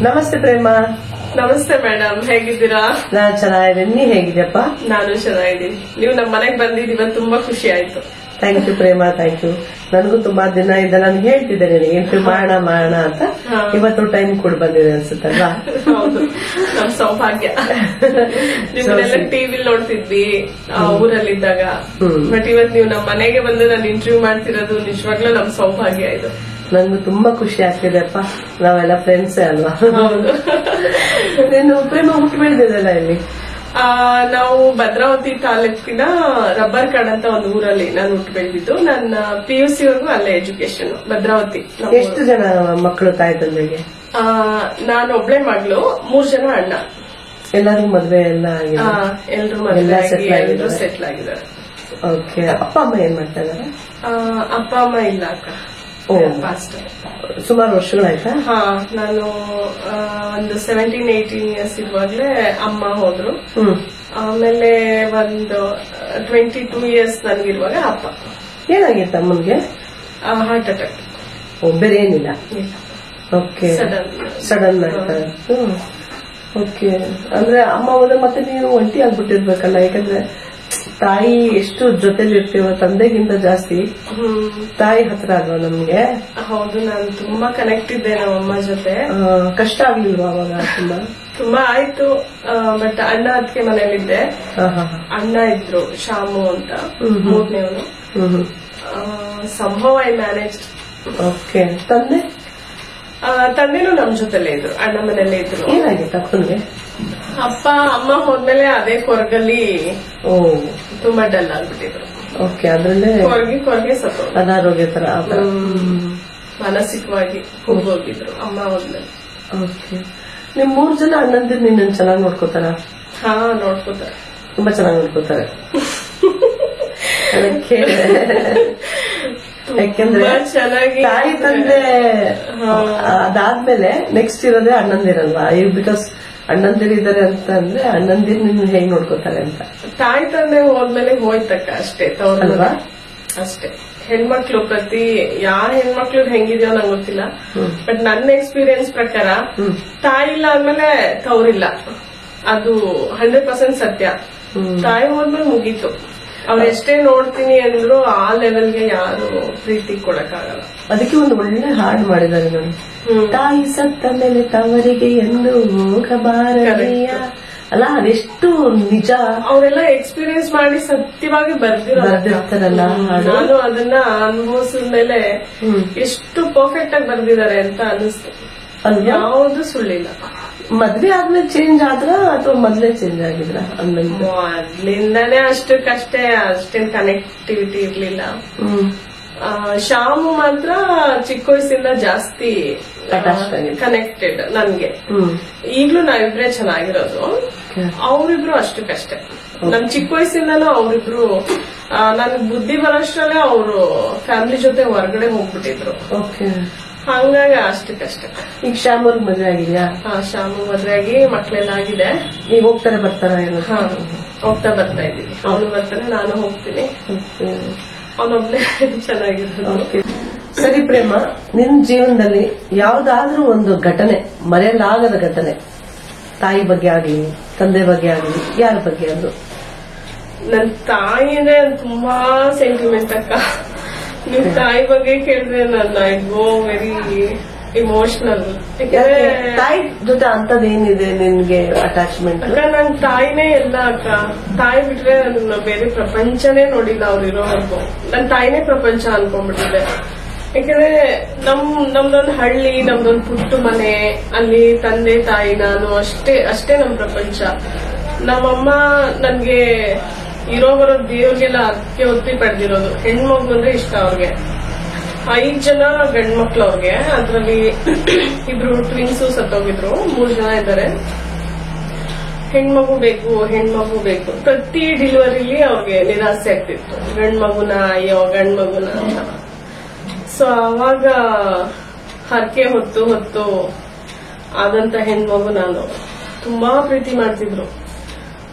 ನಮಸ್ತೆ ಪ್ರೇಮ. ನಮಸ್ತೆ ಮೇಡಮ್, ಹೇಗಿದ್ದೀರಾ? ನಾನ್ ಚೆನ್ನಾಗಿದ್ದೀನಿ, ನೀ ಹೇಗಿದ್ಯಪ್ಪ? ನಾನು ಚೆನ್ನಾಗಿದ್ದೀನಿ. ನೀವು ನಮ್ಮ ಮನೆಗೆ ಬಂದಿದ್ದೀವಿ, ತುಂಬಾ ಖುಷಿ ಆಯ್ತು. Thank you Prema, thank you. ನನಗೂ ತುಂಬಾ ದಿನ ಇದೆ, ನಾನು ಹೇಳ್ತಿದ್ದೆ ನಿನಗೆ ಇಂಟರ್ವ್ಯೂ ಮಾಡೋಣ ಅಂತ. ಇವತ್ತು ಟೈಮ್ ಕೂಡ ಬಂದಿದೆ ಅನ್ಸುತ್ತಲ್ವಾ? ಹೌದು, ನಮ್ ಸೌಭಾಗ್ಯ. ನಿಮ್ಮನ್ನೆಲ್ಲ ಟಿವಿ ನೋಡ್ತಿದ್ವಿ ಊರಲ್ಲಿದ್ದಾಗ, ಬಟ್ ಇವತ್ತು ನೀವು ನಮ್ಮ ಮನೆಗೆ ಬಂದು ನಾನು ಇಂಟರ್ವ್ಯೂ ಮಾಡ್ತಿರೋದು ನಿಜವಾಗ್ಲೂ ನಮ್ ಸೌಭಾಗ್ಯ ಇದು. ನಂಗೂ ತುಂಬಾ ಖುಷಿ ಆಗ್ತಿದೆಪ್ಪ, ನಾವೆಲ್ಲ ಫ್ರೆಂಡ್ಸೇ ಅಲ್ವಾ? ನೀನು ಪ್ರೇಮ ಹುಟ್ಟಿ ಬೆಳೆದಿದ್ದಲ್ಲ ಇಲ್ಲಿ? ನಾವು ಭದ್ರಾವತಿ ತಾಲೂಕಿನ ರಬ್ಬರ್ ಕಾಡ್ ಅಂತ ಒಂದು ಊರಲ್ಲಿ ನಾನು ಹುಟ್ಟು ಬೆಳೆದಿದ್ದು. ನನ್ನ PUC ವರೆಗೂ ಅಲ್ಲೇ ಎಜುಕೇಶನ್, ಭದ್ರಾವತಿ. ಎಷ್ಟು ಜನ ಮಕ್ಕಳು ತಾಯಿ ತಂದೆಗೆ? ನಾನು ಒಬ್ಳೆ ಮಗಳು, 3 ಜನ ಅಣ್ಣ. ಎಲ್ಲರಿಗೂ ಮದ್ವೆ ಎಲ್ಲ ಆಗಿದೆ? ಎಲ್ರು ಮದುವೆ ಎಲ್ಲರೂ ಸೆಟ್ಲ್ ಆಗಿದ್ದಾರೆ. ಓಕೆ. ಅಪ್ಪ ಅಮ್ಮ ಏನ್ ಮಾಡ್ತಾ ಇದಾರೆ? ಅಪ್ಪ ಅಮ್ಮ ಇಲ್ಲ ಅಕ್ಕ, ಫಾಸ್ಟ್. ಸುಮಾರು ವರ್ಷಗಳಾಯ್ತಾ? ನಾನು ಒಂದು 17-18 ಇಯರ್ಸ್ ಇರುವಾಗ್ಲೇ ಅಮ್ಮ ಹೋದ್ರು. ಆಮೇಲೆ ಒಂದು 22 ಇಯರ್ಸ್ ನನ್ಗಿರುವಾಗ ಅಪ್ಪ. ಏನಾಗಿತ್ತು ಅಮ್ಮನ್ಗೆ? Heart attack. ಬೇರೆ ಏನಿಲ್ಲ? ಓಕೆ. ಸಡನ್ ಆಯ್ತಾ? ಓಕೆ. ಅಂದ್ರೆ ಅಮ್ಮ ಹೋದ್ರೆ ಮತ್ತೆ ನೀವು ಒಂಟಿ ಆಗ್ಬಿಟ್ಟಿರ್ಬೇಕಲ್ಲ, ಯಾಕಂದ್ರೆ ತಾಯಿ ಎಷ್ಟು ಜೊತೆಲಿ ಇರ್ತೀವ ತಂದೆಗಿಂತ ಜಾಸ್ತಿ ತಾಯಿ ಹತ್ರ ಅಲ್ವಾ ನಮ್ಗೆ? ಹೌದು, ನಾನು ತುಂಬಾ ಕನೆಕ್ಟ್ ಇದ್ದೆ ನಮ್ಮಮ್ಮ ಜೊತೆ. ಕಷ್ಟ ಆಗ್ಲಿಲ್ವಾ ಅವಾಗ? ತುಂಬಾ ಆಯ್ತು, ಬಟ್ ಅಣ್ಣ ಅದಕ್ಕೆ ಮನೇಲಿದ್ದೆ. ಅಣ್ಣ ಇದ್ರು, ಶಾಮು ಅಂತ, 3ನೇವನು. ಸಂಭವ ಐ ಮ್ಯಾನೇಜ್. ಓಕೆ. ತಂದೆನೂ ನಮ್ ಜೊತೆಲೇ ಇದ್ರು, ಅಣ್ಣ ಮನೇಲೆ ಇದ್ರು. ಏನಾಗಿತ್ತು ಅಪ್ಪನಿಗೆ? ಅಪ್ಪ ಅಮ್ಮ ಹೋದ್ಮೇಲೆ ಅದೇ ಕೊರಗಲ್ಲಿ ತುಂಬಾ ಡಲ್ ಆಗ್ಬಿಟ್ಟಿದ್ರು. ಓಕೆ. ಅದ್ರಲ್ಲೇ ಕೊರಗೆ ಸತ್ತು ಅನಾರೋಗ್ಯ ತರ ಮಾನಸಿಕವಾಗಿ ಹೋಗಿದ್ರು ಅಮ್ಮ ಹೋದ್ಮೇಲೆ. ಓಕೆ. ನಿಮ್ 3 ಜನ ಅಣ್ಣಂದಿರು ನಿನ್ನ ಚೆನ್ನಾಗಿ ನೋಡ್ಕೋತಾರ? ನೋಡ್ಕೋತಾರೆ, ತುಂಬಾ ಚೆನ್ನಾಗಿ ನೋಡ್ಕೋತಾರೆ. ಯಾಕೆಂದ್ರೆ ತಾಯಿ ತಂದೆ ಅದಾದ್ಮೇಲೆ ನೆಕ್ಸ್ಟ್ ಇರೋದೇ ಅಣ್ಣಂದಿರಲ್ವಾ? ಬಿಕಾಸ್ ಅಣ್ಣಂದಿರಿದ್ದಾರೆ ಅಂತ ಅಂದ್ರೆ ಅಣ್ಣಂದಿರು ನಿನ್ನ ಹೇಗ್ ನೋಡ್ಕೋತಾರೆ ಅಂತ. ತಾಯಿ ತಂದೆ ಹೋದ್ಮೇಲೆ ಹೋಯ್ತಕ್ಕ ಅಷ್ಟೇ, ತವ್ರಲ್ವಾ ಅಷ್ಟೇ. ಹೆಣ್ಮಕ್ಳು ಯಾರ ಹೆಣ್ಮಕ್ಳು ಹೆಂಗಿದ್ಯೋ ನಂಗೆ ಗೊತ್ತಿಲ್ಲ, ಬಟ್ ನನ್ನ ಎಕ್ಸ್ಪೀರಿಯನ್ಸ್ ಪ್ರಕಾರ ತಾಯಿ ಇಲ್ಲ ಅಂದ್ಮೇಲೆ ತವ್ರಿಲ್ಲ, ಅದು 100% ಸತ್ಯ. ತಾಯಿ ಹೋದ್ಮೇಲೆ ಮುಗೀತು. ಅವ್ರು ಎಷ್ಟೇ ನೋಡ್ತೀನಿ ಅಂದ್ರು ಆ ಲೆವೆಲ್ಗೆ ಯಾರು ಪ್ರೀತಿ ಕೊಡಕ್ಕಾಗಲ್ಲ. ಅದಕ್ಕೆ ಒಂದು ಒಳ್ಳೆ ಹಾಡು ಮಾಡಿದ್ದಾರೆ ನೋಡಿ, ತಾಯಿ ಸತ್ತ ಮೇಲೆ ತವರಿಗೆ ಎಂದು ಹೋಗಬಾರದೆಯ ಅಲ್ಲ. ಅದೆಷ್ಟು ನಿಜ, ಅವರೆಲ್ಲ ಎಕ್ಸ್ಪೀರಿಯನ್ಸ್ ಮಾಡಿ ಸತ್ಯವಾಗಿ ಬರ್ದಿರ್ತಾರಲ್ಲ. ನಾನು ಅದನ್ನ ಅನುಭವಿಸಿದ ಮೇಲೆ ಎಷ್ಟು ಪರ್ಫೆಕ್ಟ್ ಆಗಿ ಬರ್ದಿದ್ದಾರೆ ಅಂತ ಅನಿಸ್ತು. ಯಾವುದು ಸುಳ್ಳಿಲ್ಲ. ಮದ್ವೆ ಆದ್ಮೇಲೆ ಚೇಂಜ್ ಆದ್ರ ಅಥವಾ ಮೊದ್ಲೇ ಚೇಂಜ್ ಆಗಿದ್ರ? ಮೊದ್ಲಿಂದಾನೇ ಅಷ್ಟೇನ್ ಕನೆಕ್ಟಿವಿಟಿ ಇರ್ಲಿಲ್ಲ. ಶಾಮು ಮಾತ್ರ ಚಿಕ್ಕ ವಯಸ್ಸಿಂದ ಜಾಸ್ತಿ ಕನೆಕ್ಟೆಡ್ ನನ್ಗೆ. ಈಗ್ಲೂ ನಾವಿಬ್ರೇ ಚೆನ್ನಾಗಿರೋದು, ಅವ್ರಿಬ್ರು ಅಷ್ಟಕ್ಕಷ್ಟೇ. ನಮ್ ಚಿಕ್ಕ ವಯಸ್ಸಿಂದನೂ ಅವ್ರಿಬ್ರು ನನ್ಗೆ ಬುದ್ಧಿ ಬರೋಷ್ಟ್ರಲ್ಲೇ ಅವರು ಫ್ಯಾಮಿಲಿ ಜೊತೆ ಹೊರಗಡೆ ಹೋಗ್ಬಿಟ್ಟಿದ್ರು. ಹಂಗಾಗಿ ಅಷ್ಟಕ್ಕಷ್ಟೇ. ಈಗ ಶಾಮೂರ್ ಮದ್ವೆ ಆಗಿದ್ಯಾ? ಶಾಮು ಮದ್ವೆ ಆಗಿ ಮಕ್ಳೆಲ್ಲ ಆಗಿದೆ. ಈಗ ಹೋಗ್ತಾರೆ ಬರ್ತಾರ? ಹೋಗ್ತಾ ಬರ್ತಾ ಇದ್ದೀವಿ. ಅವನು ಬರ್ತಾನೆ, ನಾನು ಹೋಗ್ತೀನಿ. ಅವನೊಬ್ನೇ ಚೆನ್ನಾಗಿರೋದು. ಸರಿ ಪ್ರೇಮ, ನಿನ್ ಜೀವನದಲ್ಲಿ ಯಾವ್ದಾದ್ರೂ ಒಂದು ಘಟನೆ, ಮರೆಯಲಾಗದ ಘಟನೆ, ತಾಯಿ ಬಗ್ಗೆ ಆಗ್ಲಿ ತಂದೆ ಬಗ್ಗೆ ಆಗ್ಲಿ, ಯಾರ ಬಗ್ಗೆ ಅದು? ನನ್ ತಾಯಿನೇ ತುಂಬಾ ಸೆಂಟಿಮೆಂಟ್ ಅಕ್ಕ. ನಿಮ್ ತಾಯಿ ಬಗ್ಗೆ ಕೇಳಿದ್ರೆ ನನ್ನ ಐ ಗೋ ವೆರಿ ಇಮೋಷನಲ್. ತಾಯಿ ಜೊತೆ ಅಂತದೇನಿದೆ ನಿನ್ಗೆ ಅಟ್ಯಾಚ್ಮೆಂಟ್? ಅಕ್ಕ, ನನ್ ತಾಯಿನೇ ಎಲ್ಲ ಅಕ್ಕ. ತಾಯಿ ಬಿಟ್ರೆ ನನ್ನ ಬೇರೆ ಪ್ರಪಂಚನೇ ನೋಡಿಲ್ಲ ಅವ್ರು ಇರೋವರೆಗೂ. ನನ್ ತಾಯಿನೇ ಪ್ರಪಂಚ ಅನ್ಕೊಂಡ್ಬಿಟ್ಟಿದೆ. ಯಾಕಂದ್ರೆ ನಮ್ದೊಂದು ಹಳ್ಳಿ, ನಮ್ದೊಂದು ಪುಟ್ಟ ಮನೆ, ಅಲ್ಲಿ ತಂದೆ ತಾಯಿ ನಾನು ಅಷ್ಟೇ ನಮ್ ಪ್ರಪಂಚ. ನಮ್ಮಮ್ಮ ನನ್ಗೆ ಇರೋವರೋ ದೇವ್ರಿಗೆಲ್ಲ ಅಕ್ಕೆ ಒತ್ತಿ ಪಡೆದಿರೋದು. ಹೆಣ್ಮಗು ಅಂದ್ರೆ ಇಷ್ಟ ಅವ್ರಿಗೆ. 5 ಜನ ಗಂಡ್ಮಕ್ಳು ಅವ್ರಿಗೆ. ಅದ್ರಲ್ಲಿ 2 ಟ್ವಿನ್ಸು ಸತ್ತೋಗಿದ್ರು, 3 ಜನ ಇದ್ದಾರೆ. ಹೆಣ್ಮಗು ಬೇಕು. ಪ್ರತಿ ಡೆಲಿವರಿಲಿ ಅವ್ರಿಗೆ ನಿರಾಸೆ ಆಗ್ತಿತ್ತು, ಗಂಡ್ಮಗುನ ಅಯ್ಯೋ ಗಂಡ್ಮಗುನ ಅಂತ. ಸೊ ಅವಾಗ ಹರಕೆ ಹೊತ್ತು ಆದಂತ ಹೆಣ್ಮಗು ನಾನು. ತುಂಬಾ ಪ್ರೀತಿ ಮಾಡ್ತಿದ್ರು.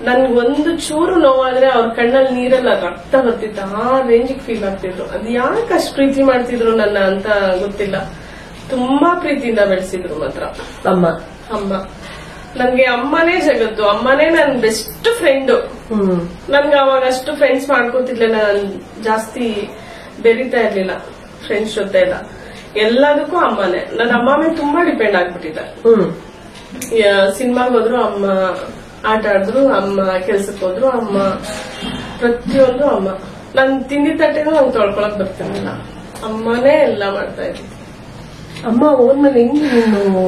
ನನ್ಗೊಂದು ಚೂರು ನೋವಾದ್ರೆ ಅವ್ರ ಕಣ್ಣಲ್ಲಿ ನೀರೆಲ್ಲ ರಕ್ತ ಬರ್ತಿತ್ತು, ಆ ರೇಂಜಿಗೆ ಫೀಲ್ ಆಗ್ತಿದ್ರು. ಅದ್ ಯಾಕೆ ಅಷ್ಟು ಪ್ರೀತಿ ಮಾಡ್ತಿದ್ರು ನನ್ನ ಅಂತ ಗೊತ್ತಿಲ್ಲ. ತುಂಬಾ ಪ್ರೀತಿಯಿಂದ ಬೆಳೆಸಿದ್ರು ಮಾತ್ರ ಅಮ್ಮ. ಅಮ್ಮ. ನನ್ಗೆ ಅಮ್ಮನೇ ಜಗತ್ತು, ಅಮ್ಮನೇ ನನ್ ಬೆಸ್ಟ್ ಫ್ರೆಂಡ್. ನನ್ಗೆ ಅವಾಗ ಅಷ್ಟು ಫ್ರೆಂಡ್ಸ್ ಮಾಡ್ಕೋತಿರ್ಲಿಲ್ಲ, ನಾನು ಜಾಸ್ತಿ ಬೆರೀತಾ ಇರ್ಲಿಲ್ಲ ಫ್ರೆಂಡ್ಸ್ ಜೊತೆ ಎಲ್ಲ. ಎಲ್ಲದಕ್ಕೂ ಅಮ್ಮನೇ. ನನ್ನ ಅಮ್ಮ ಮೇಲೆ ತುಂಬಾ ಡಿಪೆಂಡ್ ಆಗ್ಬಿಟ್ಟಿದೆ. ಸಿನಿಮಾಗ್ ಹೋದ್ರು ಅಮ್ಮ, ಆಟ ಆಡಿದ್ರು ಅಮ್ಮ, ಕೆಲ್ಸಕ್ಕೆ ಹೋದ್ರು ಅಮ್ಮ, ಪ್ರತಿಯೊಂದು ಅಮ್ಮ. ನನ್ ತಿಂಡಿ ತಟ್ಟೆನೂ ನಂಗೆ ತೊಳ್ಕೊಳಕ್ ಬರ್ತಿರ್ಲಿಲ್ಲ, ಅಮ್ಮನೇ ಎಲ್ಲ ಮಾಡ್ತಾ ಇದ್ವಿ. ಅಮ್ಮ ಹೋದ್ಮೇಲೆ ಹೆಂಗ್ ನೀನು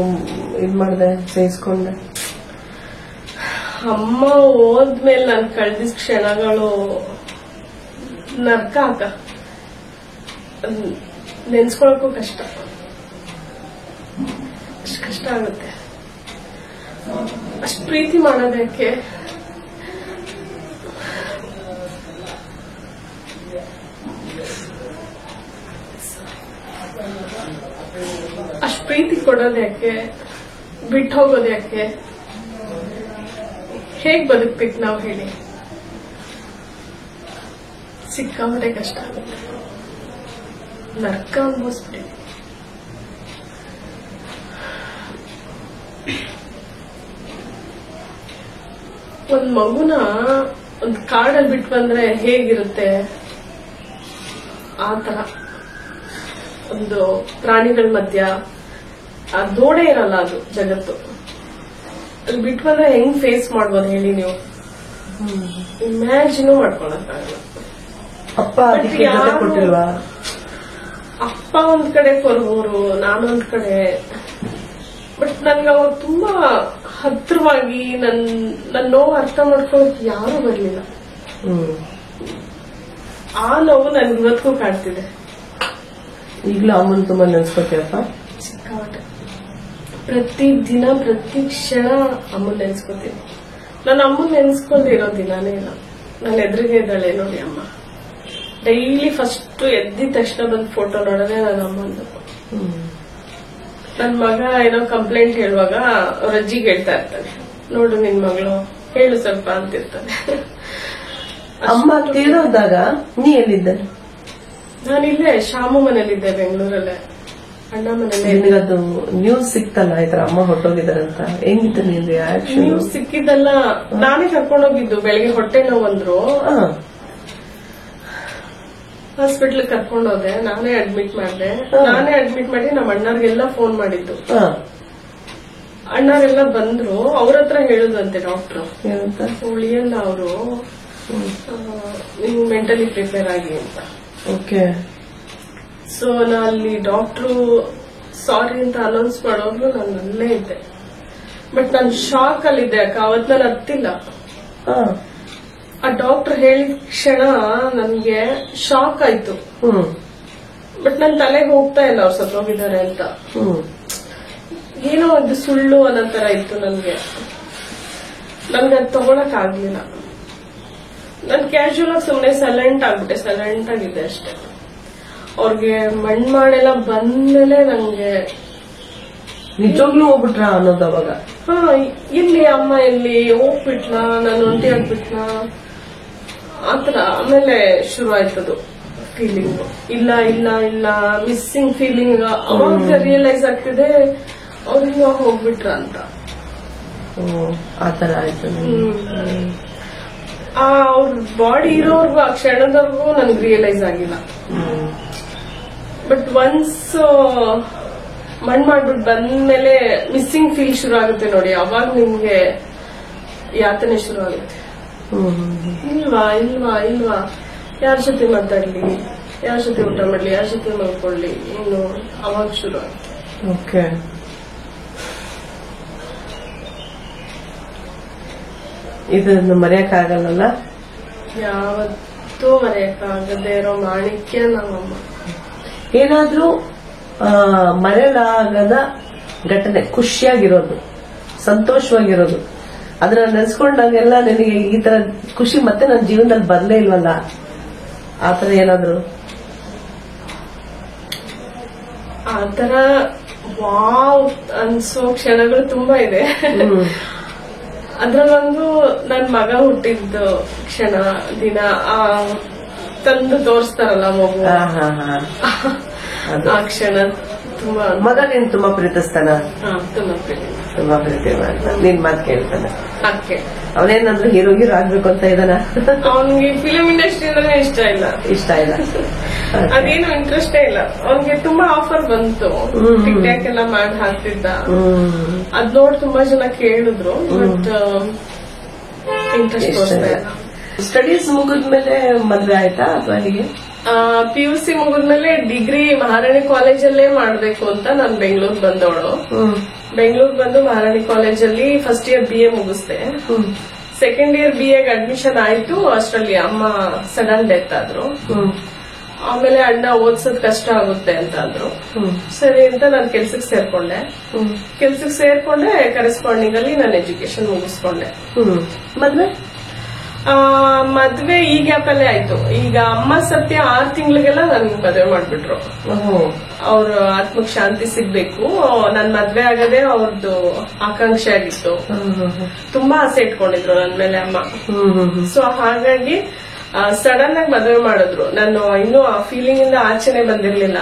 ಇದ್ ಮಾಡ್ದೆ, ಸಹಿಸ್ಕೊಂಡೆ? ಅಮ್ಮ ಹೋದ್ಮೇಲೆ ನಾನು ಕಳ್ದಿದ್ ಕ್ಷಣಗಳು ನರ್ಕ ಅಕ್ಕ. ನೆನ್ಸ್ಕೊಳಕ್ಕೂ ಕಷ್ಟ, ಅಷ್ಟು ಕಷ್ಟ ಆಗುತ್ತೆ. ಅಷ್ಟು ಪ್ರೀತಿ ಮಾಡೋದಕ್ಕೆ ಅಷ್ಟು ಪ್ರೀತಿ ಕೊಡೋದ್ಯಾಕೆ, ಬಿಟ್ಟು ಹೋಗೋದ್ಯಾಕೆ, ಹೇಗ್ ಬದುಕ್ಬೇಕು ನಾವು ಹೇಳಿ? ಸಿಕ್ಕಾಪಟ್ಟೆ ಕಷ್ಟ ಆಗುತ್ತೆ, ನರ್ಕ ಅನ್ಭವಿಸ್ಬಿಡಿ. ಒಂದ್ ಮಗುನ ಒಂದ್ ಕಾಡಲ್ಲಿ ಬಿಟ್ಟು ಬಂದ್ರೆ ಹೇಗಿರುತ್ತೆ ಆ ತರ. ಒಂದು ಪ್ರಾಣಿಗಳ ಮಧ್ಯ ಅದೋಡೆ ಇರಲ್ಲ, ಅದು ಜಗತ್ತು. ಅಲ್ಲಿ ಬಿಟ್ಟು ಬಂದ್ರೆ ಹೆಂಗ್ ಫೇಸ್ ಮಾಡ್ಬೋದು ಹೇಳಿ ನೀವು? ಇಮ್ಯಾಜಿನೂ ಮಾಡ್ಕೊಳಕ್ಕಾಗಲ್ಲ. ಅಪ್ಪ ಕೊಟ್ಟಿಲ್ವಾ? ಅಪ್ಪ ಒಂದ್ ಕಡೆ ಕೊರಗೋರು, ನಾನೊಂದ್ ಕಡೆ. ಬಟ್ ನನ್ಗೆ ಅವಾಗ ತುಂಬಾ ಹತ್ರವಾಗಿ ನನ್ ನೋವು ಅರ್ಥ ಮಾಡ್ಕೊಳಕ್ ಯಾರು ಬರ್ಲಿಲ್ಲ. ಆ ನೋವು ನನ್ಗೆ ಇವತ್ತಿಗೂ ಕಾಡ್ತಿದೆ. ಈಗಲೂ ಅಮ್ಮನ್ ತುಂಬಾ ನೆನ್ಸ್ಕೊತೀರಪ್ಪ? ಸಿಕ್ಕಾಪಟ್ಟೆ. ಪ್ರತಿ ದಿನ ಪ್ರತಿ ಕ್ಷಣ ಅಮ್ಮನ್ ನೆನ್ಸ್ಕೊತೀನಿ. ನಾನು ಅಮ್ಮನ್ ನೆನ್ಸ್ಕೊಂಡೆ ಇರೋ ದಿನಾನೇ ಇಲ್ಲ. ನನ್ನ ಎದುರಿಗೆ ಇದ್ದಾಳೆ ನೋಡಿ ಅಮ್ಮ. ಡೈಲಿ ಫಸ್ಟ್ ಎದ್ದಿದ ತಕ್ಷಣ ಬಂದ್ ಫೋಟೋ ನೋಡೋದೇ ನನ್ನ ಅಮ್ಮಂದು. ನನ್ ಮಗ ಏನೋ ಕಂಪ್ಲೇಂಟ್ ಹೇಳುವಾಗ ಅವ್ರ ಅಜ್ಜಿಗೆ ಹೇಳ್ತಾ ಇರ್ತಾನೆ, ನೋಡು ನಿನ್ ಮಗಳು ಹೇಳು ಸ್ವಲ್ಪ ಅಂತಿರ್ತಾನೆ. ಅಮ್ಮ ತೀರೋದಾಗ ನೀ ಎಲ್ಲಿದ್ದೆ? ನಾನಿಲ್ಲೇ ಶಾಮು ಮನೇಲಿದ್ದೆ, ಬೆಂಗಳೂರಲ್ಲೇ, ಅಣ್ಣ ಮನೇಲಿ. ಅದು ನ್ಯೂಸ್ ಸಿಕ್ತಲ್ಲ ಈ ತರ ಅಮ್ಮ ಹೊಟ್ಟೋಗಿದ್ದಾರೆ ಅಂತ, ಹೆಂಗಿತ್ತು ನೀನ್ ರಿಯಾಕ್ಷನ್? ನ್ಯೂಸ್ ಸಿಕ್ಕಿದ್ದಲ್ಲ, ನಾನೇ ಕರ್ಕೊಂಡೋಗಿದ್ದು. ಬೆಳಿಗ್ಗೆ ಹೊಟ್ಟೆ ನೋವು ಅಂದ್ರು, ಹಾಸ್ಪಿಟ್ಲ್ ಕರ್ಕೊಂಡೋದೆ, ನಾನೇ ಅಡ್ಮಿಟ್ ಮಾಡಿದೆ. ನಾನೇ ಅಡ್ಮಿಟ್ ಮಾಡಿ ನಮ್ಮ ಅಣ್ಣವ್ರಿಗೆಲ್ಲ ಫೋನ್ ಮಾಡಿದ್ದು. ಅಣ್ಣರೆಲ್ಲ ಬಂದ್ರು, ಅವ್ರ ಹತ್ರ ಹೇಳುದಂತೆ ಡಾಕ್ಟ್ರು, ಉಳಿಯಲ್ಲ ಅವರು, ನೀವು ಮೆಂಟಲಿ ಪ್ರಿಪೇರ್ ಆಗಿ ಅಂತ. ಓಕೆ. ಸೊ ನಾ ಅಲ್ಲಿ ಡಾಕ್ಟ್ರು ಸಾರಿ ಅಂತ ಅನೌನ್ಸ್ ಮಾಡೋರು ನಾನು ಅಲ್ಲೇ ಇದ್ದೆ. ಬಟ್ ನಾನು ಶಾಕ್ ಅಲ್ಲಿದ್ದೆ ಅಕ್ಕ, ಅವತ್ ನಾನು ಹತ್ತಿಲ್ಲ. ಆ ಡಾಕ್ಟರ್ ಹೇಳಿದ ಕ್ಷಣ ನನ್ಗೆ ಶಾಕ್ ಆಯ್ತು. ಬಟ್ ನನ್ ತಲೆಗೆ ಹೋಗ್ತಾ ಇಲ್ಲ ಅವ್ರು ಸತ್ತೋಗಿದ್ದಾರೆ ಅಂತ. ಏನೋ ಅದು ಸುಳ್ಳು ಅನ್ನೋ ತರ ಇತ್ತು ನನ್ಗೆ. ನನ್ಗೆ ಅದು ತಗೊಳಕ್ ಆಗ್ಲಿಲ್ಲ. ನನ್ ಕ್ಯಾಶುವಲ್ ಆಗಿ ಸುಮ್ನೆ ಸೈಲೆಂಟ್ ಆಗ್ಬಿಟ್ಟೆ, ಸೈಲೆಂಟ್ ಆಗಿದ್ದೆ ಅಷ್ಟೇ. ಅವ್ರಿಗೆ ಮಣ್ ಮಾಡೆಲ್ಲ ಬಂದ್ಮೇಲೆ ನಂಗೆ ನಿಜವಾಗ್ಲೂ ಹೋಗ್ಬಿಟ್ರ ಅನ್ನೋದು ಅವಾಗ. ಇಲ್ಲಿ ಅಮ್ಮ ಎಲ್ಲಿ ಹೋಗ್ಬಿಟ್ಲಾ, ನಾನು ಒಂಟಿ ಆಗ್ಬಿಟ್ಲಾ ಆತರ. ಆಮೇಲೆ ಶುರು ಆಯ್ತದು ಫೀಲಿಂಗ್, ಇಲ್ಲ ಇಲ್ಲ ಇಲ್ಲ ಮಿಸ್ಸಿಂಗ್ ಫೀಲಿಂಗ್. ಅವಾಗ ರಿಯಲೈಸ್ ಆಗ್ತಿದೆ ಅವ್ರಿಗೆ ಹೋಗ್ಬಿಟ್ರ ಅಂತ. ಆತರ ಆಯ್ತು. ಅವ್ರ ಬಾಡಿ ಇರೋರ್ಗು ಆ ಕ್ಷಣದವರೆಗೂ ನನ್ಗೆ ರಿಯಲೈಸ್ ಆಗಿಲ್ಲ. ಬಟ್ ಒನ್ಸ್ ಮಣ್ ಮಾಡ್ಬಿಟ್ಟು ಬಂದ್ಮೇಲೆ ಮಿಸ್ಸಿಂಗ್ ಫೀಲ್ ಶುರು ಆಗುತ್ತೆ ನೋಡಿ, ಅವಾಗ ನಿಮ್ಗೆ ಯಾತನೆ ಶುರು ಆಗುತ್ತೆ. ಇಲ್ವಾ ಇಲ್ವಾ ಇಲ್ವಾ, ಯಾರ ಜೊತೆ ಮಾತಾಡ್ಲಿ, ಯಾರ ಜೊತೆ ಊಟ ಮಾಡ್ಲಿ, ಯಾರ ಜೊತೆ ಮಲ್ಕೊಳ್ಳಿ, ಏನು ಅವಾಗ ಶುರು ಆಗುತ್ತೆ. ಓಕೆ. ಇದನ್ನು ಮರೆಯಕ್ ಆಗಲ್ಲ, ಯಾವತ್ತೂ ಮರೆಯಕ್ಕಾಗದೇ ಇರೋ ಮಾಣಿಕ್ಯ ನಮ್ಮಮ್ಮ. ಏನಾದ್ರೂ ಮರೆಯಲಾಗದ ಘಟನೆ, ಖುಷಿಯಾಗಿರೋದು, ಸಂತೋಷವಾಗಿರೋದು, ಅದನ್ನ ನೆನ್ಸ್ಕೊಂಡಾಗೆಲ್ಲ ನನಗೆ ಈ ತರ ಖುಷಿ ಮತ್ತೆ ನನ್ನ ಜೀವನದಲ್ಲಿ ಬರ್ಲೇ ಇಲ್ವಲ್ಲ, ಆತರ ಏನಾದ್ರು? ಆತರ ವಾವ್ ಅನ್ಸೋ ಕ್ಷಣಗಳು ತುಂಬಾ ಇದೆ. ಅದ್ರಲ್ಲೊಂದು ನನ್ ಮಗ ಹುಟ್ಟಿದ್ದ ಕ್ಷಣ ದಿನ ತಂದು ತೋರಿಸ್ತಾರಲ್ಲ ಮಗು, ಆ ಕ್ಷಣ ತುಂಬಾ ಮಗ ನೀನ್ ತುಂಬಾ ಪ್ರೀತಿಸ್ತಾನ? ತುಂಬಾ ಪ್ರೀತಿ. ತುಂಬಾ ಪ್ರೀತಿ ಮಾಡ್ತಾನ, ನಿನ್ ಮಾತ್ ಕೇಳ್ತಾನ? ಅದಕ್ಕೆ ಅವನೇನಾದ್ರೂ ಹೀರೋ ಆಗ್ಬೇಕು ಅಂತ ಇದಾನ? ಅವನ್ಗೆ ಫಿಲಂ ಇಂಡಸ್ಟ್ರಿ ಅಂದ್ರೆ ಇಷ್ಟ ಇಲ್ಲ. ಅದೇನು ಇಂಟ್ರೆಸ್ಟೇ ಇಲ್ಲ ಅವನ್ಗೆ. ತುಂಬಾ ಆಫರ್ ಬಂತು, ಟಿಕ್ ಟಾಕ್ ಎಲ್ಲ ಮಾಡಿ ಹಾಕ್ತಿದ್ದ. ಅದ್ ನೋಡಿ ತುಂಬಾ ಜನ ಕೇಳಿದ್ರು, ಬಟ್ ಇಂಟ್ರೆಸ್ಟ್ ತೋರಿಸ್ತಾ ಇಲ್ಲ. ಸ್ಟಡೀಸ್ ಮುಗಿದ್ಮೇಲೆ ಮದ್ವೆ ಆಯ್ತಾ ಅಥವಾ ಹೇಗೆ? PUC ಮುಗಿದ್ಮೇಲೆ ಡಿಗ್ರಿ ಮಹಾರಾಣಿ ಕಾಲೇಜಲ್ಲೇ ಮಾಡ್ಬೇಕು ಅಂತ ನಾನು ಬೆಂಗಳೂರು ಬಂದವಳು. ಬೆಂಗಳೂರು ಬಂದು ಮಹಾರಾಣಿ ಕಾಲೇಜಲ್ಲಿ ಫಸ್ಟ್ ಇಯರ್ BA ಮುಗಿಸ್ದೆ. ಸೆಕೆಂಡ್ ಇಯರ್ BA ಅಡ್ಮಿಷನ್ ಆಯ್ತು. ಅಷ್ಟರಲ್ಲಿ ಅಮ್ಮ ಸಡನ್ ಡೆತ್ ಆದ್ರು. ಆಮೇಲೆ ಅಣ್ಣ ಓದ್ಸೋದ್ ಕಷ್ಟ ಆಗುತ್ತೆ ಅಂತ ಅಂದ್ರು. ಸರಿ ಅಂತ ನಾನು ಕೆಲ್ಸಕ್ಕೆ ಸೇರ್ಕೊಂಡೆ. ಕರೆಸ್ಪಾಂಡಿಂಗ್ ಅಲ್ಲಿ ನಾನು ಎಜುಕೇಶನ್ ಮುಗಿಸ್ಕೊಂಡೆ. ಮದ್ವೆ ಈ ಗ್ಯಾಪ್ ಅಲ್ಲೇ ಆಯ್ತು. ಈಗ ಅಮ್ಮ ಸತ್ಯ 6 ತಿಂಗಳಿಗೆಲ್ಲ ನನ್ಗೆ ಮದ್ವೆ ಮಾಡ್ಬಿಟ್ರು. ಅವ್ರ ಆತ್ಮಕ್ ಶಾಂತಿ ಸಿಗ್ಬೇಕು, ನನ್ ಮದ್ವೆ ಆಗದೆ ಅವ್ರದ್ದು ಆಕಾಂಕ್ಷೆ ಆಗಿತ್ತು. ತುಂಬಾ ಆಸೆ ಇಟ್ಕೊಂಡಿದ್ರು ನನ್ ಮೇಲೆ ಅಮ್ಮ. ಸೊ ಹಾಗಾಗಿ ಸಡನ್ ಆಗಿ ಮದುವೆ ಮಾಡಿದ್ರು. ನಾನು ಇನ್ನೂ ಆ ಫೀಲಿಂಗ್ ಇಂದ ಆಚೆನೆ ಬಂದಿರ್ಲಿಲ್ಲ.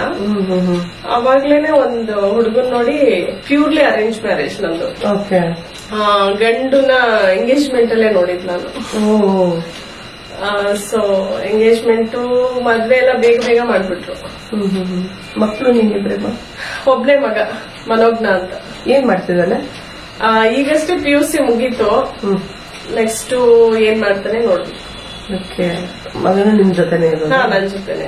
ಅವಾಗ್ಲೇನೆ ಒಂದು ಹುಡುಗನ್ ನೋಡಿ, ಪ್ಯೂರ್ಲಿ ಅರೇಂಜ್ ಮ್ಯಾರೇಜ್ ನಂದು. ಗಂಡುನ ಎಂಗೇಜ್ಮೆಂಟ್ ಅಲ್ಲೇ ನೋಡಿದ್ ನಾನು. ಸೊ ಎಂಗೇಜ್ಮೆಂಟ್ ಮದ್ವೆ ಎಲ್ಲ ಬೇಗ ಮಾಡ್ಬಿಟ್ರು. ಮಕ್ಕಳು ನಿಂಗಿದ್ರೆ? ಒಬ್ನೇ ಮಗ, ಮನೋಜ್ಞ ಅಂತ. ಏನ್ ಮಾಡ್ತಿದ್ದಾನೆ? ಈಗಷ್ಟೇ PUC ಮುಗೀತು. ನೆಕ್ಸ್ಟ್ ಏನ್ ಮಾಡ್ತಾನೆ ನೋಡ್ಬೇಕು. ಮಗನು ನಿಮ್ ಜೊತೆನೆ? ನನ್ನ ಜೊತೆನೆ.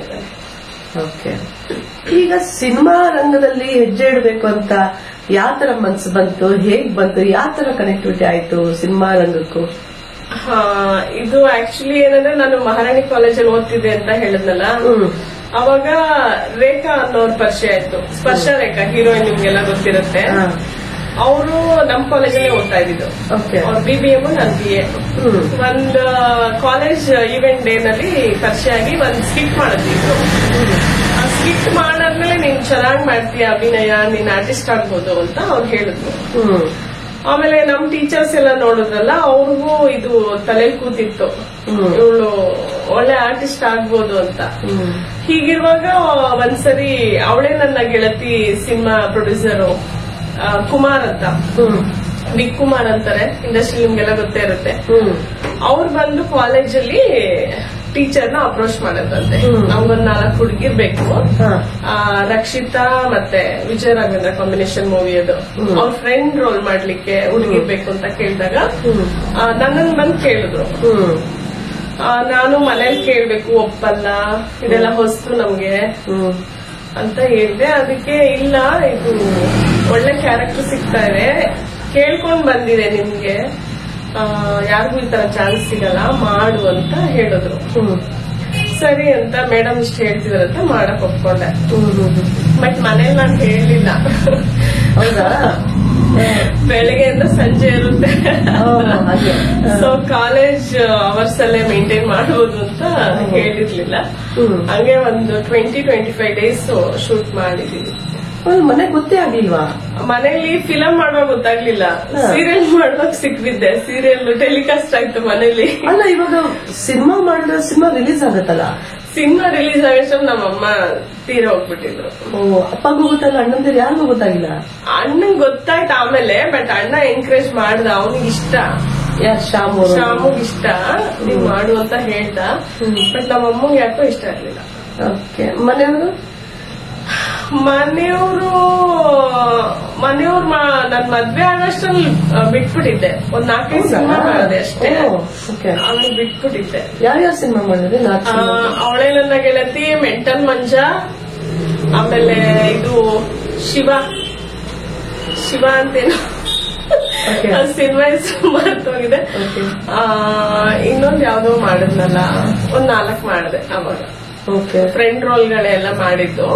ಈಗ ಸಿನಿಮಾ ರಂಗದಲ್ಲಿ ಹೆಜ್ಜೆ ಇಡಬೇಕು ಅಂತ ಯಾವ ತರ ಮನ್ಸು ಬಂತು, ಹೇಗ್ ಬಂತು, ಯಾವ ತರ ಕನೆಕ್ಟಿವಿಟಿ ಆಯ್ತು ಸಿನಿಮಾ ರಂಗಕ್ಕೂ? ಇದು ಆಕ್ಚುಲಿ ಏನಂದ್ರೆ, ನಾನು ಮಹಾರಾಣಿ ಕಾಲೇಜಲ್ಲಿ ಓದ್ತಿದ್ದೆ ಅಂತ ಹೇಳಿದ್ನಲ್ಲ, ಅವಾಗ ರೇಖಾ ಅನ್ನೋರ್ ಪರಿಚಯ ಆಯ್ತು. ಸ್ಪರ್ಶ ರೇಖಾ ಹೀರೋಯಿನ್, ನಿಮ್ಗೆಲ್ಲ ಗೊತ್ತಿರುತ್ತೆ. ಅವರು ನಮ್ ಕಾಲೇಜಲ್ಲೇ ಓದ್ತಾ ಇದ್ದಿದ್ದು. ಅವ್ರ BBM, ನಾನು BA. ಒಂದ್ ಕಾಲೇಜ್ ಈವೆಂಟ್ ಡೇ ನಲ್ಲಿ ಪರಿಚಯ ಆಗಿ ಒಂದ್ ಸ್ಕಿಟ್ ಮಾಡಿದ್ರು. ಆ ಸ್ಕಿಟ್ ಮಾಡಾದ್ಮೇಲೆ ನೀನ್ ಚೆನ್ನಾಗ್ ಮಾಡ್ತೀಯ ಅಭಿನಯ, ನೀನ್ ಆರ್ಟಿಸ್ಟ್ ಆಗ್ಬೋದು ಅಂತ ಅವ್ರು ಹೇಳಿದ್ರು. ಆಮೇಲೆ ನಮ್ ಟೀಚರ್ಸ್ ಎಲ್ಲ ನೋಡಿದ್ರಲ್ಲ, ಅವ್ರಿಗೂ ಇದು ತಲೆಯಲ್ಲಿ ಕೂತಿತ್ತು, ಇವಳು ಒಳ್ಳೆ ಆರ್ಟಿಸ್ಟ್ ಆಗ್ಬೋದು ಅಂತ. ಹೀಗಿರುವಾಗ ಒಂದ್ಸರಿ ಅವಳೇ ನನ್ನ ಗೆಳತಿ, ಸಿನಿಮಾ ಪ್ರೊಡ್ಯೂಸರು ಕುಮಾರ್ ಅಂತ, ಬಿಗ್ ಕುಮಾರ್ ಅಂತಾರೆ, ಇಂಡಸ್ಟ್ರಿ ನಿಮ್ಗೆಲ್ಲ ಗೊತ್ತೇ ಇರುತ್ತೆ. ಅವ್ರು ಬಂದು ಕಾಲೇಜಲ್ಲಿ ಟೀಚರ್ನ ಅಪ್ರೋಚ್ ಮಾಡೋದಂತೆ. ನಮ್ಗೊಂದ್ 4 ಹುಡುಗಿರ್ ಬೇಕು, ರಕ್ಷಿತಾ ಮತ್ತೆ ವಿಜಯ ರಾಘವೇಂದ್ರ ಕಾಂಬಿನೇಷನ್ ಮೂವಿ ಅದು. ಅವ್ರ ಫ್ರೆಂಡ್ ರೋಲ್ ಮಾಡ್ಲಿಕ್ಕೆ ಹುಡುಗಿರ್ ಬೇಕು ಅಂತ ಕೇಳಿದಾಗ ನನ್ನನ್ ಬಂದ್ ಕೇಳಿದ್ರು. ನಾನು ಮನೇಲಿ ಕೇಳ್ಬೇಕು, ಒಪ್ಪಲ್ಲ, ಇದೆಲ್ಲ ಹೊಸ್ತು ನಮ್ಗೆ ಅಂತ ಹೇಳಿದೆ. ಅದಕ್ಕೆ ಇಲ್ಲ, ಇದು ಒಳ್ಳೆ ಕ್ಯಾರೆಕ್ಟರ್ ಸಿಗ್ತಾ ಇದೆ, ಕೇಳ್ಕೊಂಡ್ ಬಂದಿದೆ ನಿಮ್ಗೆ, ಯಾರಿಗೂ ಈ ತರ ಚಾನ್ಸ್ ಸಿಗಲ್ಲ, ಮಾಡು ಅಂತ ಹೇಳಿದ್ರು. ಸರಿ ಅಂತ ಮೇಡಮ್ ಇಷ್ಟ ಹೇಳ್ತಿದ್ರಂತ ಮಾಡಕ್ ಒಪ್ಕೊಂಡೆ. ಬಟ್ ಮನೇಲಿ ನಾನು ಹೇಳಲಿಲ್ಲ. ಬೆಳಗ್ಗೆಯಿಂದ ಸಂಜೆ ಇರುತ್ತೆ, ಸೊ ಕಾಲೇಜ್ ಅವರ್ಸ್ ಅಲ್ಲೇ ಮೇಂಟೈನ್ ಮಾಡಬಹುದು ಅಂತ ಹೇಳಿರ್ಲಿಲ್ಲ. ಹಂಗೆ ಒಂದು 20-25 ಡೇಸ್ ಶೂಟ್ ಮಾಡಿದೀವಿ. ಮನೆ ಗೊತ್ತೇ ಆಗ್ಲಿಲ್ವಾ? ಮನೇಲಿ ಫಿಲಂ ಮಾಡುವಾಗ ಗೊತ್ತಾಗ್ಲಿಲ್ಲ, ಸೀರಿಯಲ್ ಮಾಡುವಾಗ ಸಿಕ್ಬಿದ್ದೆ. ಸೀರಿಯಲ್ ಟೆಲಿಕಾಸ್ಟ್ ಆಯ್ತು ಮನೇಲಿ. ಅಲ್ಲ, ಇವಾಗ ಸಿನಿಮಾ ಮಾಡಿದ್ರೆ ಸಿನಿಮಾ ರಿಲೀಸ್ ಆಗತ್ತಲ್ಲ? ಸಿನಿಮಾ ರಿಲೀಸ್ ಆಗೋ ನಮ್ಮಮ್ಮ ತೀರ ಹೋಗ್ಬಿಟ್ಟಿದ್ರು. ಅಪ್ಪಗೂ ಗೊತ್ತಾಗಲ್ಲ, ಅಣ್ಣಂದಿರು ಯಾರಿಗೂ ಗೊತ್ತಾಗಿಲ್ಲ? ಅಣ್ಣಂಗ್ ಗೊತ್ತಾಯ್ತು ಆಮೇಲೆ, ಬಟ್ ಅಣ್ಣ ಎಂಕರೇಜ್ ಮಾಡ್ದ, ಅವನಿಗೆ ಇಷ್ಟ. ಶಾಮುಗ್ ಇಷ್ಟ, ನೀವ್ ಮಾಡು ಅಂತ ಹೇಳ್ದ. ಬಟ್ ನಮ್ಮಮ್ಮಂಗೆ ಯಾಕೋ ಇಷ್ಟ ಆಗ್ಲಿಲ್ಲ. ಮನೆಯವ್ರು ನನ್ ಮದ್ವೆ ಆಗಷ್ಟಲ್ಲಿ ಬಿಟ್ಬಿಟ್ಟಿದ್ದೆ. ಒಂದ್ 4-5 ಸಿನಿಮಾ ಮಾಡಿದೆ ಅಷ್ಟೇ, ಆಮೇಲೆ ಬಿಟ್ಬಿಟ್ಟಿದ್ದೆ. ಯಾವ್ಯಾವ ಸಿನಿಮಾ ಮಾಡಿದ್ರೆ? ಅವಳೇ ನನ್ನ ಗೆಳತಿ, ಮೆಂಟಲ್ ಮಂಜ, ಆಮೇಲೆ ಇದು ಶಿವ ಅಂತೇನು ಸಿನಿಮಾ ಹೆಸರು ಮರ್ತೋಗಿದೆ. ಇನ್ನೊಂದ್ ಯಾವ್ದೋ ಮಾಡಿದ್ನಲ್ಲ, ಒಂದ್ 4 ಮಾಡಿದೆ ಅವಾಗ. ಫ್ರೆಂಡ್ ರೋಲ್ಗಳೆಲ್ಲ ಮಾಡಿದ್ದು.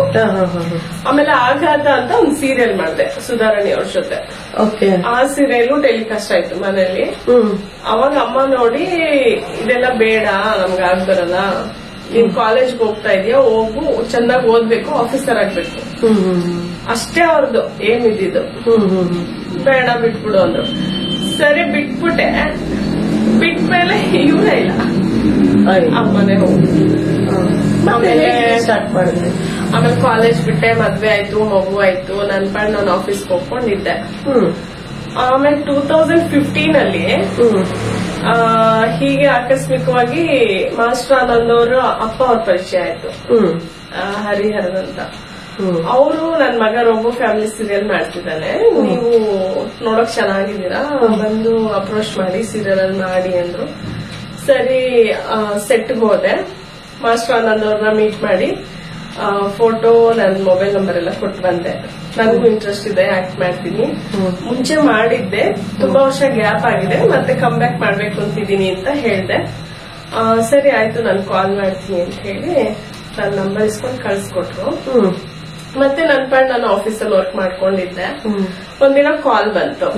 ಆಮೇಲೆ ಆಘಾತ ಅಂತ ಒಂದು ಸೀರಿಯಲ್ ಮಾಡಿದೆ ಸುಧಾರಾಣಿ ಅವ್ರ ಜೊತೆ. ಆ ಸೀರಿಯಲ್ ಟೆಲಿಕಾಸ್ಟ್ ಆಯ್ತು ಮನೇಲಿ. ಅವಾಗ ಅಮ್ಮ ನೋಡಿ, ಇದೆಲ್ಲ ಬೇಡ, ನಮ್ಗೆ ಆಗ್ಬರಲ್ಲ, ನೀನ್ ಕಾಲೇಜ್ಗೆ ಹೋಗ್ತಾ ಇದೀಯ, ಹೋಗು, ಚೆನ್ನಾಗಿ ಓದ್ಬೇಕು, ಆಫೀಸರ್ ಆಗ್ಬೇಕು, ಅಷ್ಟೇ ಅವ್ರದ್ದು ಏನ್ ಇದ್ದಿದ್ದು. ಬೇಡ, ಬಿಟ್ಬಿಡು ಅಂದ್ರು. ಸರಿ ಬಿಟ್ಬಿಟ್ಟೆ. ಬಿಟ್ಮೇಲೆ ಇವರೇ ಇಲ್ಲ, ಅಮ್ಮನೇ ಹೋಗಿ. ಸ್ಟಾರ್ಟ್ ಮಾಡಿದ್ರಿ? ಆಮೇಲೆ ಕಾಲೇಜ್ ಬಿಟ್ಟೆ, ಮದ್ವೆ ಆಯ್ತು, ಮಗು ಆಯ್ತು, ನನ್ ಪಾಡ್ ನಾನು ಆಫೀಸ್ಗೆ ಹೋಗ್ಕೊಂಡಿದ್ದೆ. ಆಮೇಲೆ 2015 ಅಲ್ಲಿ ಹೀಗೆ ಆಕಸ್ಮಿಕವಾಗಿ ಮಾಸ್ಟರ್ ಆನಂದ್ ಅವರು ಅಪ್ಪ ಅವ್ರ ಪರಿಚಯ ಆಯ್ತು, ಹರಿಹರನ್ ಅಂತ. ಅವರು ನನ್ ಮಗ ರೋಬೋ ಫ್ಯಾಮಿಲಿ ಸೀರಿಯಲ್ ಮಾಡ್ತಿದ್ದಾನೆ, ನೀವು ನೋಡಕ್ ಚೆನ್ನಾಗಿದ್ದೀರಾ, ಬಂದು ಅಪ್ರೋಚ್ ಮಾಡಿ ಸೀರಿಯಲ್ ಅಲ್ಲಿ ಮಾಡಿ ಅಂದ್ರು. ಸರಿ, ಸೆಟ್ಗೆ ಹೋದೆ. ಮಾಸ್ಟರ್ ಆನಂದ್ ಅವ್ರನ್ನ ಮೀಟ್ ಮಾಡಿ ಫೋಟೋ, ನನ್ ಮೊಬೈಲ್ ನಂಬರ್ ಎಲ್ಲ ಕೊಟ್ಟು ಬಂದೆ. ನನಗೂ ಇಂಟ್ರೆಸ್ಟ್ ಇದೆ, ಆಕ್ಟ್ ಮಾಡ್ತೀನಿ. ಮುಂಚೆ ಮಾಡಿದ್ದೆ, ತುಂಬಾ ವರ್ಷ ಗ್ಯಾಪ್ ಆಗಿದೆ, ಮತ್ತೆ ಕಮ್ ಬ್ಯಾಕ್ ಮಾಡ್ಬೇಕು ಅಂತಿದ್ದೀನಿ ಅಂತ ಹೇಳ್ದೆ. ಸರಿ ಆಯ್ತು, ನಾನು ಕಾಲ್ ಮಾಡ್ತೀನಿ ಅಂತ ಹೇಳಿ ನನ್ನ ನಂಬರ್ ಇಸ್ಕೊಂಡು ಕಳ್ಸಿಕೊಟ್ರು. ಮತ್ತೆ ನನ್ ಪಾಡ್ ನಾನು ಆಫೀಸಲ್ಲಿ ವರ್ಕ್ ಮಾಡ್ಕೊಂಡಿದ್ದೆ. ಒಂದಿನ ಕಾಲ್ ಬಂತು,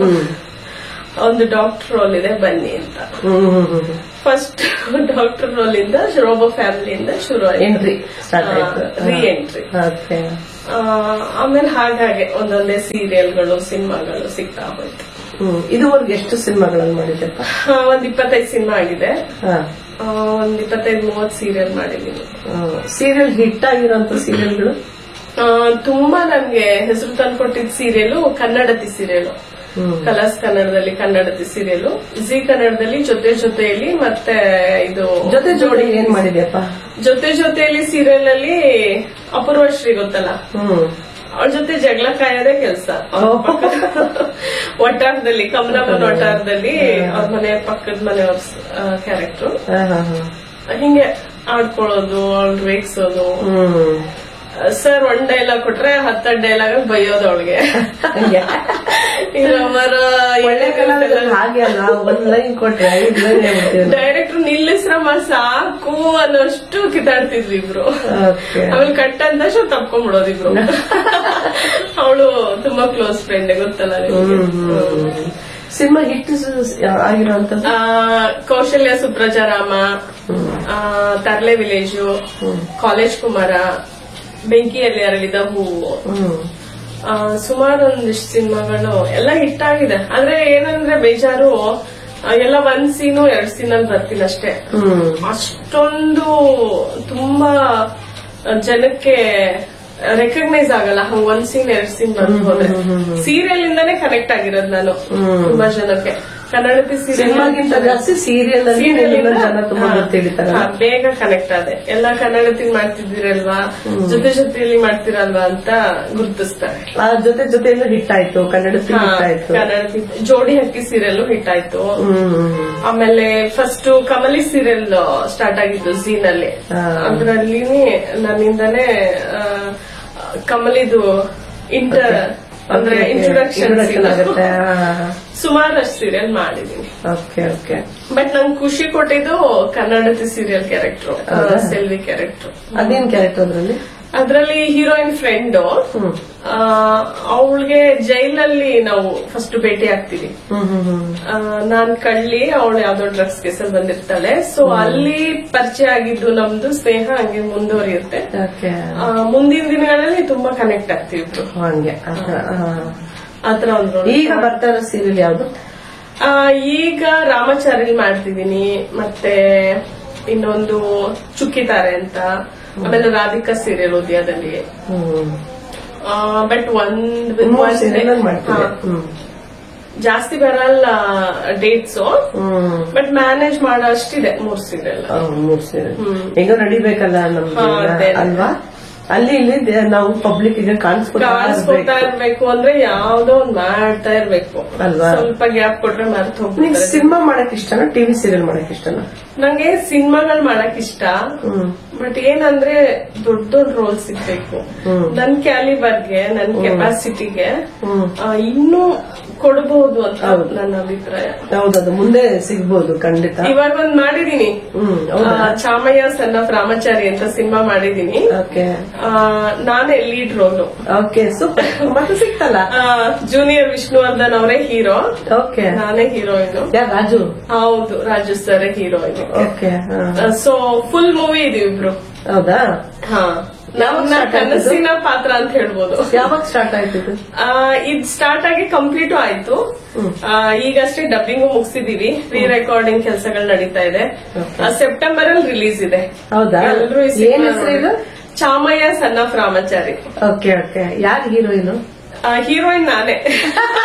ಒಂದು ಡಾಕ್ಟರ್ ರೋಲ್ ಇದೆ ಬನ್ನಿ ಅಂತ. ಫಸ್ಟ್ ಡಾಕ್ಟರ್ ರೋಲ್ ಇಂದ ರೋಬೋ ಫ್ಯಾಮಿಲಿಯಿಂದ ಶುರು ಆಯ್ತು, ರೀ ಎಂಟ್ರಿ. ಆಮೇಲೆ ಹಾಗಾಗಿ ಒಂದೊಂದೇ ಸೀರಿಯಲ್ಗಳು, ಸಿನಿಮಾಗಳು ಸಿಗ್ತಾ ಹೋಯ್ತು. ಇದುವರೆಗೆ ಎಷ್ಟು ಸಿನಿಮಾಗಳನ್ನು ಮಾಡಿದ್ದಪ್ಪ? ಒಂದ್ 25 ಸಿನಿಮಾ ಆಗಿದೆ, ಒಂದ್ 25-30 ಸೀರಿಯಲ್ ಮಾಡಿದೀನಿ. ಸೀರಿಯಲ್ ಹಿಟ್ ಆಗಿರೋಂತ ಸೀರಿಯಲ್ಗಳು ತುಂಬಾ ನನ್ಗೆ ಹೆಸರು ತಂದ್ಕೊಟ್ಟಿದ್ ಸೀರಿಯಲ್ ಕನ್ನಡತಿ ಸೀರಿಯಲ್, ಕಲರ್ಸ್ ಕನ್ನಡದಲ್ಲಿ ಕನ್ನಡತಿ ಸೀರಿಯಲ್, ಜಿ ಕನ್ನಡದಲ್ಲಿ ಜೊತೆ ಜೊತೆಯಲ್ಲಿ, ಮತ್ತೆ ಇದು ಜೊತೆ ಜೋಡಿ ಏನ್ ಮಾಡಿದ್ಯಪ್ಪ? ಜೊತೆ ಜೊತೆಯಲ್ಲಿ ಸೀರಿಯಲ್ ಅಲ್ಲಿ ಅಪೂರ್ವಶ್ರೀ ಗೊತ್ತಲ್ಲ, ಅವ್ರ ಜೊತೆ ಜಗಳ ಕಾಯೋದೇ ಕೆಲಸ. ಒಟ್ಟಾರದಲ್ಲಿ, ಕಮಲಮ್ಮನ ಒಟ್ಟಾರದಲ್ಲಿ ಅವ್ರ ಮನೆ ಪಕ್ಕದ ಮನೆಯವ್ರ ಕ್ಯಾರೆಕ್ಟರ್. ಹಿಂಗೆ ಆಡ್ಕೊಳ್ಳೋದು, ಅವ್ಳು ರೇಗ್ಸೋದು. ಸರ್ ಒಂದ್ ಡೈಲಾಗ್ ಕೊಟ್ರೆ 10 ಡೈಲಾಗ್ ಬೈಯೋದು ಅವಳಿಗೆ. ಡೈರೆಕ್ಟರ್ ನಿಲ್ಲಿಸ್ರಮ್ಮ ಸಾಕು ಅನ್ನೋಷ್ಟು ಕಿತ್ತಾಡ್ತಿದ್ವಿ ಇಬ್ರು. ಆಮೇಲೆ ಕಟ್ ಅಂದ ತಪ್ಕೊಂಡ್ಬಿಡೋದಿಬ್ರು. ಅವಳು ತುಂಬಾ ಕ್ಲೋಸ್ ಫ್ರೆಂಡ್, ಗೊತ್ತಲ್ಲ ನಿಮ್ಗೆ. ಸಿನಿಮಾ ಹಿಟ್ ಆಗಿರೋಂತ ಕೌಶಲ್ಯ ಸುಪ್ರಜಾರಾಮ, ತರ್ಲೆ ವಿಲೇಜು, ಕಾಲೇಜ್ ಕುಮಾರ, ಬೆಂಕಿಯಲ್ಲಿ ಅರಳಿದ ಹೂವು, ಸುಮಾರು ಒಂದಿಷ್ಟು ಸಿನಿಮಾಗಳು ಎಲ್ಲ ಹಿಟ್ ಆಗಿದೆ. ಆದ್ರೆ ಏನಂದ್ರೆ ಬೇಜಾರು, ಎಲ್ಲ 1 ಸೀನು 2 ಸೀನಲ್ಲಿ ಬರ್ತೀನಿ ಅಷ್ಟೇ. ಅಷ್ಟೊಂದು ತುಂಬಾ ಜನಕ್ಕೆ ರೆಕಗ್ನೈಸ್ ಆಗಲ್ಲ. ಹಂಗ 1 ಸೀನ್ 2 ಸೀನ್ ಬಂದು ಹೋದ್ರೆ ಸೀರಿಯಲ್ ಇಂದಾನೇ ಕನೆಕ್ಟ್ ಆಗಿರೋದು ನಾನು ತುಂಬಾ ಜನಕ್ಕೆ. ಕನ್ನಡತಿ ಸಿನಿಮಾಗಿಂತ ಜಾಸ್ತಿ ಸೀರಿಯಲ್ ಜನ ತುಂಬಾ ಗೊತ್ತಿಡ್ತಾರೆ, ಬೇಗ ಕನೆಕ್ಟ್ ಆದೆ. ಎಲ್ಲ ಕನ್ನಡತಿ ಮಾಡ್ತಿದ್ದೀರಲ್ವಾ, ಜೊತೆ ಜೊತೆಯಲ್ಲಿ ಮಾಡ್ತಿರಲ್ವಾ ಅಂತ ಗುರುತಿಸ್ತಾರೆ. ಜೊತೆ ಜೊತೆಯಲ್ಲೂ ಹಿಟ್ ಆಯ್ತು, ಕನ್ನಡತಿ ಹಿಟ್ ಆಯ್ತು. ಕನ್ನಡತಿ ಜೋಡಿ ಹಕ್ಕಿ ಸೀರಿಯಲ್ ಹಿಟ್ ಆಯ್ತು. ಆಮೇಲೆ ಫಸ್ಟ್ ಕಮಲಿ ಸೀರಿಯಲ್ ಸ್ಟಾರ್ಟ್ ಆಗಿದ್ದು ಝೀನಲ್ಲಿ, ಅದ್ರಲ್ಲಿ ನನ್ನಿಂದಾನೇ ಕಮಲಿದು ಅಂದ್ರೆ ಇಂಟ್ರೊಡಕ್ಷನ್ ಆಗುತ್ತೆ. ಸುಮಾರಷ್ಟು ಸೀರಿಯಲ್ ಮಾಡಿದೀನಿ. ಬಟ್ ನಂಗೆ ಖುಷಿ ಕೊಟ್ಟಿದ್ದು ಕನ್ನಡತಿ ಸೀರಿಯಲ್ ಕ್ಯಾರೆಕ್ಟರ್, ಸೆಲ್ವಿ ಕ್ಯಾರೆಕ್ಟರ್. ಅದೇನ್ ಕ್ಯಾರೆಕ್ಟರ್ ಅದ್ರಲ್ಲಿ? ಅದ್ರಲ್ಲಿ ಹೀರೋಯಿನ್ ಫ್ರೆಂಡ್, ಅವಳಿಗೆ ಜೈಲಲ್ಲಿ ನಾವು ಫಸ್ಟ್ ಭೇಟಿ ಆಗ್ತೀವಿ. ನಾನ್ ಕಳ್ಳಿ, ಅವಳು ಯಾವ್ದೋ ಡ್ರಗ್ಸ್ ಕೇಸಲ್ಲಿ ಬಂದಿರ್ತಾಳೆ. ಸೊ ಅಲ್ಲಿ ಪರಿಚಯ ಆಗಿದ್ದು ನಮ್ದು ಸ್ನೇಹ ಹಂಗೆ ಮುಂದುವರಿಯುತ್ತೆ. ಮುಂದಿನ ದಿನಗಳಲ್ಲಿ ತುಂಬಾ ಕನೆಕ್ಟ್ ಆಗ್ತೀವಿ ಹಂಗೆ. ಆತರ ಒಂದು. ಈಗ ಬರ್ತಾ ಇರೋ ಸೀರಿಯಲ್ ಯಾವ್ದು? ಈಗ ರಾಮಾಚಾರ್ಯ ಮಾಡ್ತಿದೀನಿ, ಮತ್ತೆ ಇನ್ನೊಂದು ಚುಕ್ಕಿತಾರೆ ಅಂತ, ಆಮೇಲೆ ರಾಧಿಕಾ ಸೀರಿಯಲ್ ಉದಯದಲ್ಲಿ. ಬಟ್ ಜಾಸ್ತಿ ಬರಲ್ಲ ಡೇಟ್ಸ್, ಬಟ್ ಮ್ಯಾನೇಜ್ ಮಾಡೋ ಅಷ್ಟಿದೆ. 3 ಸೀರಿಯಲ್. ಹೆಂಗೋ ನಡಿಬೇಕಲ್ಲ ನಮ್ಗೆ ಅಲ್ವಾ? ಅಲ್ಲಿ ಇಲ್ಲಿ ನಾವು ಪಬ್ಲಿಕ್ ಗೆ ಕಾಣಿಸ್ಕೊತಾ ಇರ್ಬೇಕು ಅಂದ್ರೆ ಯಾವ್ದೋ ಒಂದ್ ಮಾಡ್ತಾ ಇರ್ಬೇಕು ಅಲ್ವಾ? ಸ್ವಲ್ಪ ಗ್ಯಾಪ್ ಕೊಟ್ರೆ ಮರ್ತು ಹೋಗ್ಬೇಕು. ಸಿನಿಮಾ ಮಾಡಕ್ ಇಷ್ಟನಾ, ಟಿವಿ ಸೀರಿಯಲ್ ಮಾಡಕ್ ಇಷ್ಟನಾ? ನಂಗೆ ಸಿನಿಮಾಗಳು ಮಾಡಕ್ ಇಷ್ಟ, ಬಟ್ ಏನಂದ್ರೆ ದೊಡ್ಡ ದೊಡ್ಡ ರೋಲ್ ಸಿಗ್ಬೇಕು. ನನ್ ಕ್ಯಾಲಿಬರ್ಗೆ, ನನ್ ಕೆಪಾಸಿಟಿಗೆ ಇನ್ನೂ ಕೊಡಬಹುದು ಅಂತ ನನ್ನ ಅಭಿಪ್ರಾಯ. ಹೌದದು, ಮುಂದೆ ಸಿಗ್ಬಹುದು ಖಂಡಿತ. ಇವಾಗ ಒಂದ್ ಮಾಡಿದೀನಿ, ಚಾಮಯ್ಯ ಸನ್ ಆಫ್ ರಾಮಾಚಾರಿ ಅಂತ ಸಿನಿಮಾ ಮಾಡಿದೀನಿ. ನಾನೇ ಲೀಡ್ ರೋಲು. ಸೂಪರ್. ಮತ್ತೆ ಸಿಕ್ತಲ್ಲ, ಜೂನಿಯರ್ ವಿಷ್ಣುವರ್ಧನ್ ಅವರೇ ಹೀರೋ, ನಾನೇ ಹೀರೋಯಿನ್. ರಾಜು? ಹೌದು, Raju sir heroine. So full movie ಇದೀವಿ ಇಬ್ರು. ಹೌದಾ? ನನ್ನ ಕನಸಿನ ಪಾತ್ರ ಅಂತ ಹೇಳ್ಬೋದು. ಯಾವಾಗ ಸ್ಟಾರ್ಟ್ ಆಯ್ತು ಇದು ಸ್ಟಾರ್ಟ್ ಆಗಿ ಕಂಪ್ಲೀಟ್ ಆಯ್ತು. ಈಗಷ್ಟೇ ಡಬ್ಬಿಂಗ್ ಮುಗಿಸಿದೀವಿ, ರೀ ರೆಕಾರ್ಡಿಂಗ್ ಕೆಲಸಗಳು ನಡೀತಾ ಇದೆ. ಸೆಪ್ಟೆಂಬರ್ ಅಲ್ಲಿ ರಿಲೀಸ್ ಇದೆ. ಹೌದಾ? ಎಲ್ಲರೂ ಏನ್ ಹೆಸರು ಇದು? Chamayya son of Ramachari. Okay okay. ಯಾರು ಹೀರೋಯಿನ್? ಹೀರೋಯಿನ್ ನಾನೇ.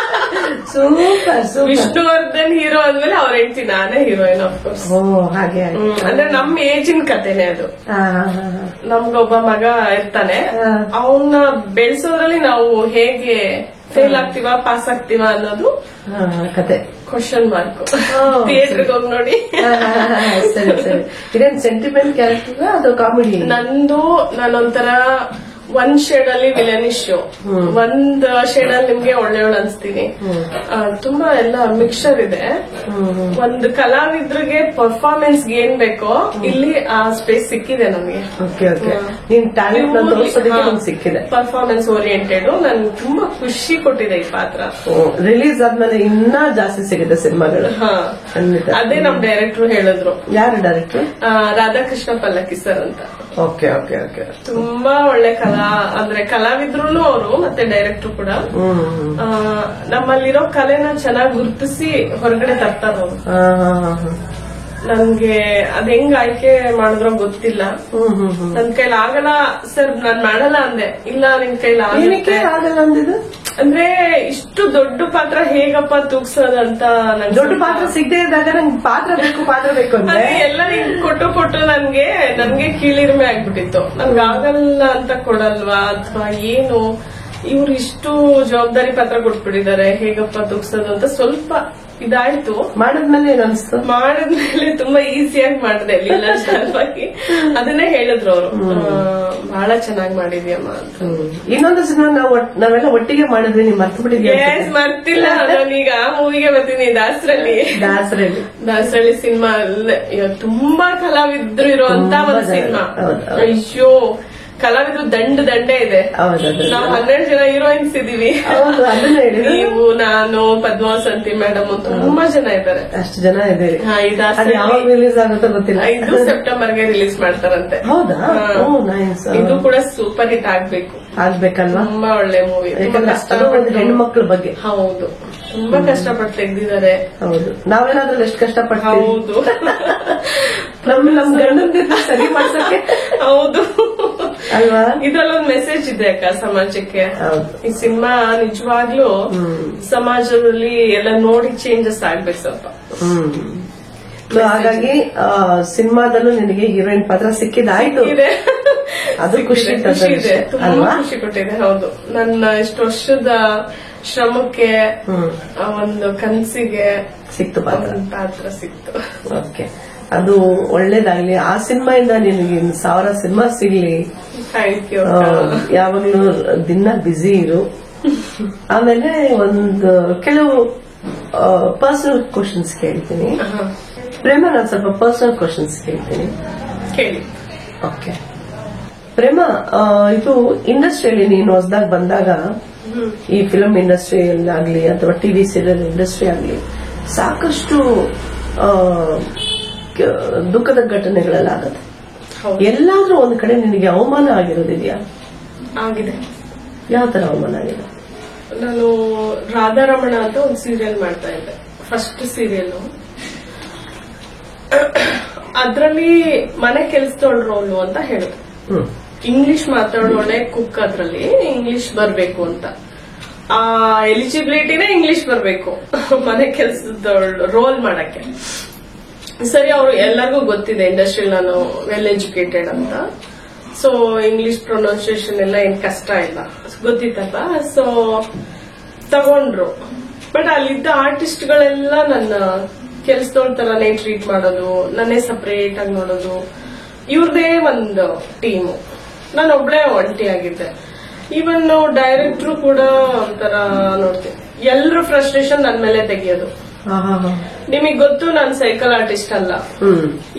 Super super. ವಿಷ್ಣುವರ್ಧನ್ ಹೀರೋ ಅಂದ್ಮೇಲೆ ಅವ್ರ ಹೆಂಡತಿ ನಾನೇ ಹೀರೋಯಿನ್. ಆಫ್ಕೋರ್ಸ್. ಓ ಹಾಗೆ. ಅಂದ್ರೆ ನಮ್ ಏಜಿನ ಕಥೆನೆ ಅದು. ನಮ್ಗೊಬ್ಬ ಮಗ ಇರ್ತಾನೆ, ಅವನ್ನ ಬೆಳೆಸೋದ್ರಲ್ಲಿ ನಾವು ಹೇಗೆ ಫೇಲ್ ಆಗ್ತೀವ ಪಾಸ್ ಆಗ್ತೀವ ಅನ್ನೋದು ಕತೆ. Question mark. ಥಿಯೇಟರ್ಗೆ ಹೋಗಿ ನೋಡಿ. ಸರಿ ಸರಿ. ಇದೇನ್ ಸೆಂಟಿಮೆಂಟ್ ಕ್ಯಾರೆಕ್ಟರ್ ಅದು ಕಾಮಿಡಿ? ನಂದು ನಾನೊಂಥರ ಒಂದ್ ಶೇಡ್ ಅಲ್ಲಿ ವಿಲನಿಶ್, ಒಂದ್ ಶೇಡ್ ಅಲ್ಲಿ ನಿಮ್ಗೆ ಒಳ್ಳೆಯವಳು ಅನ್ಸ್ತೀನಿ. ತುಂಬಾ ಎಲ್ಲ ಮಿಕ್ಸ್ಚರ್ ಇದೆ. ಒಂದು ಕಲಾವಿದ್ರಿಗೆ ಪರ್ಫಾರ್ಮೆನ್ಸ್ ಏನ್ ಬೇಕೋ ಇಲ್ಲಿ ಆ ಸ್ಪೇಸ್ ಸಿಕ್ಕಿದೆ ನಮ್ಗೆ. ಸಿಕ್ಕಿದೆ. Performance oriented. ನನ್ಗೆ ತುಂಬಾ ಖುಷಿ ಕೊಟ್ಟಿದೆ ಈ ಪಾತ್ರ. ರಿಲೀಸ್ ಆದ್ಮೇಲೆ ಇನ್ನೂ ಜಾಸ್ತಿ ಸಿಗುತ್ತೆ ಸಿನಿಮಾಗಳು. ಅದೇ ನಮ್ ಡೈರೆಕ್ಟರ್ ಹೇಳಿದ್ರು. ಯಾರು ಡೈರೆಕ್ಟರ್? ರಾಧಾಕೃಷ್ಣ ಪಲ್ಲಕ್ಕಿ ಸರ್ ಅಂತ. Okay okay okay. ತುಂಬಾ ಒಳ್ಳೆ ಅಂದ್ರೆ ಕಲಾವಿದ್ರು ಅವರು, ಮತ್ತೆ ಡೈರೆಕ್ಟರ್ ಕೂಡ. ನಮ್ಮಲ್ಲಿರೋ ಕಲೆನ ಚೆನ್ನಾಗಿ ಗುರುತಿಸಿ ಹೊರಗಡೆ ತರ್ತಾರ ಅವರು. ನನ್ಗೆ ಅದ್ ಹೆಂಗ್ ಆಯ್ಕೆ ಮಾಡಿದ್ರೋ ಗೊತ್ತಿಲ್ಲ. ನನ್ ಕೈಲಿ ಆಗಲ್ಲ ಸರ್, ನಾನ್ ಮಾಡಲ್ಲ ಅಂದೆ. ಇಲ್ಲ ನಿನ್ ಕೈಲಿ ಆಗಲ್ಲ ಅಂದಿದ್ದು ಅಂದ್ರೆ ಇಷ್ಟು ದೊಡ್ಡ ಪಾತ್ರ ಹೇಗಪ್ಪ ತೂಗ್ಸೋದಂತ. ದೊಡ್ಡ ಪಾತ್ರ ಸಿಗದೆ ಇದ್ದಾಗ ನಂಗೆ ಪಾತ್ರ ಬೇಕು ಅಂದ್ರೆ ಎಲ್ಲ ಕೊಟ್ಟು ನನ್ಗೆ ಕೀಳಿರ್ಮೆ ಆಗ್ಬಿಟ್ಟಿತ್ತು. ನನ್ಗೆ ಆಗಲ್ಲ ಅಂತ ಕೊಡಲ್ವಾ ಅಥವಾ ಏನು, ಇವ್ರು ಇಷ್ಟು ಜವಾಬ್ದಾರಿ ಪಾತ್ರ ಕೊಟ್ಬಿಟ್ಟಿದ್ದಾರೆ, ಹೇಗಪ್ಪ ತೂಗ್ಸೋದು ಅಂತ ಸ್ವಲ್ಪ ಇದಾಯ್ತು. ಮಾಡಿದ್ಮೇಲೆ ಏನ್ ಅನ್ಸ್ತು? ಮಾಡಿದ್ಮೇಲೆ ತುಂಬಾ ಈಸಿಯಾಗಿ ಮಾಡಿದೆ, ಲೀಲಾಶಾಲವಾಗಿ. ಅದನ್ನೇ ಹೇಳಿದ್ರು ಅವರು, ಬಹಳ ಚೆನ್ನಾಗಿ ಮಾಡಿದ್ಯಮ್ಮ ಅಂತ. ಇನ್ನೊಂದು ಸಿನಿಮಾ ನಾವೆಲ್ಲ ಒಟ್ಟಿಗೆ ಮಾಡಿದ್ವಿ, ನೀವು ಮರ್ತು ಬಿಟ್ಟಿದ್ಯಾ? ಮರ್ತಿಲ್ಲ. ನಾನೀಗ ಮೂವಿಗೆ ಬರ್ತೀನಿ, ದಾಸರಳ್ಳಿ ಸಿನಿಮಾ ಅಲ್ಲೇ ತುಂಬಾ ಕಲಾವಿದ್ರು ಇರುವಂತ ಒಂದು ಸಿನಿಮಾ. ಅಯ್ಯೋ, ಕಲಾವಿದ್ರು ದಂಡೆ ಇದೆ. ನಾವು 12 ಜನ ಹೀರೋಯಿನ್ಸ್ ಇದೀವಿ. ನೀವು, ನಾನು, ಪದ್ಮಾವಸಂತಿ ಮೇಡಮ್, ತುಂಬಾ ಜನ ಇದ್ದಾರೆ. ಅಷ್ಟು ಜನ ಇದೆ. ರಿಲೀಸ್ ಆಗುತ್ತೋ ಗೊತ್ತಿಲ್ಲ. 5 ಸೆಪ್ಟೆಂಬರ್ಗೆ ರಿಲೀಸ್ ಮಾಡ್ತಾರಂತೆ. ಹೌದಾ? ಇದು ಕೂಡ ಸೂಪರ್ ಹಿಟ್ ಆಗ್ಬೇಕಲ್ವಾ? ತುಂಬಾ ಒಳ್ಳೆ ಮೂವಿ. ಹೆಣ್ಣು ಮಕ್ಕಳ ಬಗ್ಗೆ. ಹೌದು, ತುಂಬಾ ಕಷ್ಟಪಟ್ಟು ತೆಗ್ದಿದ್ದಾರೆ. ಹೌದು, ನಾವೇನಾದ್ರೂ ಎಷ್ಟು ಕಷ್ಟಪಟ್ಟು. ಹೌದು, ನಮ್ ಗಂಡನ ಸರಿ ಮಾಡ್ಸಕ್ಕೆ. ಹೌದು ಅಲ್ವಾ? ಇದ್ರಲ್ಲೊಂದು ಮೆಸೇಜ್ ಇದೆ ಅಕ್ಕ ಸಮಾಜಕ್ಕೆ. ಈ ಸಿನಿಮಾ ನಿಜವಾಗ್ಲೂ ಸಮಾಜದಲ್ಲಿ ಎಲ್ಲ ನೋಡಿ ಚೇಂಜಸ್ ಆಗ್ಬೇಕು ಸ್ವಲ್ಪ. ಹಾಗಾಗಿ ಸಿನಿಮಾದಲ್ಲೂ ನಿನಗೆ ಹೀರೋಯಿನ್ ಪಾತ್ರ ಸಿಕ್ಕಿದಾಯ್ತು. ಅದು ಖುಷಿ ಇದೆ, ತುಂಬಾ ಖುಷಿ ಕೊಟ್ಟಿದೆ. ಹೌದು, ನನ್ನ ಇಷ್ಟು ವರ್ಷದ ಶ್ರಮಕ್ಕೆ, ಒಂದು ಕನಸಿಗೆ ಸಿಕ್ತು ಪಾತ್ರ ಸಿಕ್ತು. ಓಕೆ, ಅದು ಒಳ್ಳೇದಾಗ್ಲಿ. ಆ ಸಿನಿಮಾಯಿಂದ ನಿನಗೆ 1000 ಸಿನಿಮಾ ಸಿಗ್ಲಿ. Thank you. ಯಾವಾಗ್ಲೂ ದಿನ ಬ್ಯುಸಿ ಇರು. ಆಮೇಲೆ ಒಂದು ಕೆಲವು ಪರ್ಸನಲ್ ಕ್ವಶನ್ಸ್ ಕೇಳ್ತೀನಿ. ಪ್ರೇಮ, ನಾನು ಸ್ವಲ್ಪ ಪರ್ಸನಲ್ ಕ್ವಶನ್ಸ್ ಕೇಳ್ತೀನಿ. ಕೇಳಿ. ಓಕೆ ಪ್ರೇಮ, ಇದು ಇಂಡಸ್ಟ್ರಿಯಲ್ಲಿ ನೀನು ಹೊಸದಾಗಿ ಬಂದಾಗ, ಈ ಫಿಲ್ಮ್ ಇಂಡಸ್ಟ್ರಿಯಲ್ಲಾಗ್ಲಿ ಅಥವಾ ಟಿವಿ ಸೀರಿಯಲ್ ಇಂಡಸ್ಟ್ರಿ ಆಗ್ಲಿ, ಸಾಕಷ್ಟು ದುಃಖದ ಘಟನೆಗಳೆಲ್ಲ ಆಗುತ್ತೆ. ಎಲ್ಲಾದ್ರೂ ಒಂದ್ ಕಡೆ ನಿನಗೆ ಅವಮಾನ ಆಗಿರೋದಿದೆಯಾ? ಆಗಿದೆ. ಯಾವ ತರ ಅವಮಾನ ಆಗಿದೆ? ನಾನು ರಾಧಾರಮಣ ಅಂತ ಒಂದು ಸೀರಿಯಲ್ ಮಾಡ್ತಾ ಇದ್ದೆ, ಫಸ್ಟ್ ಸೀರಿಯಲ್. ಅದ್ರಲ್ಲಿ ಮನೆ ಕೆಲಸದವಳ ರೋಲು ಅಂತ ಹೇಳಿದ್ರು. ಇಂಗ್ಲಿಷ್ ಮಾತಾಡೋಳೆ ಕುಕ್, ಅದ್ರಲ್ಲಿ ಇಂಗ್ಲಿಷ್ ಬರ್ಬೇಕು ಅಂತ. ಆ ಎಲಿಜಿಬಿಲಿಟಿನೇ ಇಂಗ್ಲಿಷ್ ಬರ್ಬೇಕು ಮನೆ ಕೆಲಸದವಳ ರೋಲ್ ಮಾಡಕ್ಕೆ. ಸರಿ, ಅವ್ರು ಎಲ್ಲರಿಗೂ ಗೊತ್ತಿದೆ ಇಂಡಸ್ಟ್ರಿಯಲ್ಲಿ ನಾನು ವೆಲ್ ಎಜುಕೇಟೆಡ್ ಅಂತ. ಸೊ ಇಂಗ್ಲಿಷ್ ಪ್ರೊನೌನ್ಸಿಯೇಷನ್ ಎಲ್ಲ ಏನ್ ಕಷ್ಟ ಇಲ್ಲ, ಗೊತ್ತಿತ್ತಲ್ಲ. ಸೊ ತಗೊಂಡ್ರು. ಬಟ್ ಅಲ್ಲಿದ್ದ ಆರ್ಟಿಸ್ಟ್ಗಳೆಲ್ಲ ನನ್ನ ಕೆಲ್ಸದೋಳ್ ತರನೇ ಟ್ರೀಟ್ ಮಾಡೋದು, ನನ್ನೇ ಸಪರೇಟ್ ಆಗಿ ನೋಡೋದು. ಇವ್ರದೇ ಒಂದು ಟೀಮು, ನಾನು ಒಬ್ಳೆ ಒಂಟಿಯಾಗಿದ್ದೆ. ಈವನ್ ಡೈರೆಕ್ಟ್ರು ಕೂಡ ಒಂಥರ ನೋಡ್ತೀನಿ, ಎಲ್ರು ಫ್ರಸ್ಟ್ರೇಷನ್ ನನ್ ಮೇಲೆ ತೆಗಿಯೋದು. ನಿಮಗ್ ಗೊತ್ತು ನಾನು ಸೈಕಲ್ ಆರ್ಟಿಸ್ಟ್ ಅಲ್ಲ.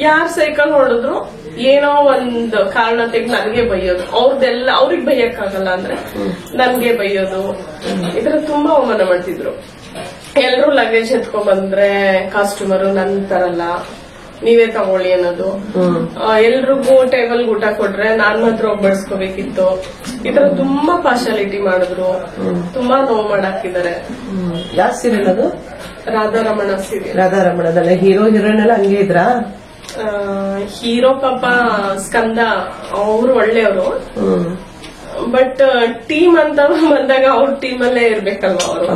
ಯಾರ್ ಸೈಕಲ್ ಹೊಡೆದ್ರು ಏನೋ ಒಂದು ಕಾರಣ ತೆಗೆದು ನನಗೆ ಬೈಯೋದು. ಅವ್ರದ್ದೆಲ್ಲ ಅವ್ರಿಗೆ ಬೈಯಕ್ಕಾಗಲ್ಲ ಅಂದ್ರೆ ನನ್ಗೆ ಬೈಯೋದು. ಇದ್ರ ತುಂಬಾ ಅವಮಾನ ಮಾಡ್ತಿದ್ರು. ಎಲ್ರು ಲಗೇಜ್ ಎತ್ಕೊಂಡ್ ಬಂದ್ರೆ ಕಾಸ್ಟ್ಯೂಮರು ನನ್ ತರಲ್ಲ, ನೀವೇ ತಗೊಳ್ಳಿ ಅನ್ನೋದು. ಎಲ್ರಿಗೂ ಟೇಬಲ್ ಊಟ ಕೊಟ್ರೆ ನಾನ್ ಮಾತ್ರ ಹೋಗಿ ಬಡಿಸ್ಕೋಬೇಕಿತ್ತು. ಈ ತರ ತುಂಬಾ ಪಾರ್ಶಾಲಿಟಿ ಮಾಡಿದ್ರು. ತುಂಬಾ ನೋವು ಮಾಡಾಕಿದ್ದಾರೆ. ಯಾವ ಸೀರಿಯಲ್ ಅದು? ರಾಧಾರಮಣ ಸೀರಿಯಲ್. ರಾಧಾರಮಣದಲ್ಲ ಹೀರೋ ಹೀರೋಯಿನ್ ಎಲ್ಲ ಹಂಗೆ ಇದ್ರಾ? ಹೀರೋ ಪಾಪ ಸ್ಕಂದ ಅವರು ಒಳ್ಳೆಯವರು. ಬಟ್ ಟೀಮ್ ಅಂತ ಬಂದಾಗ ಅವ್ರ ಟೀಮ್ ಅಲ್ಲೇ ಇರ್ಬೇಕಲ್ವಾ ಅವರು.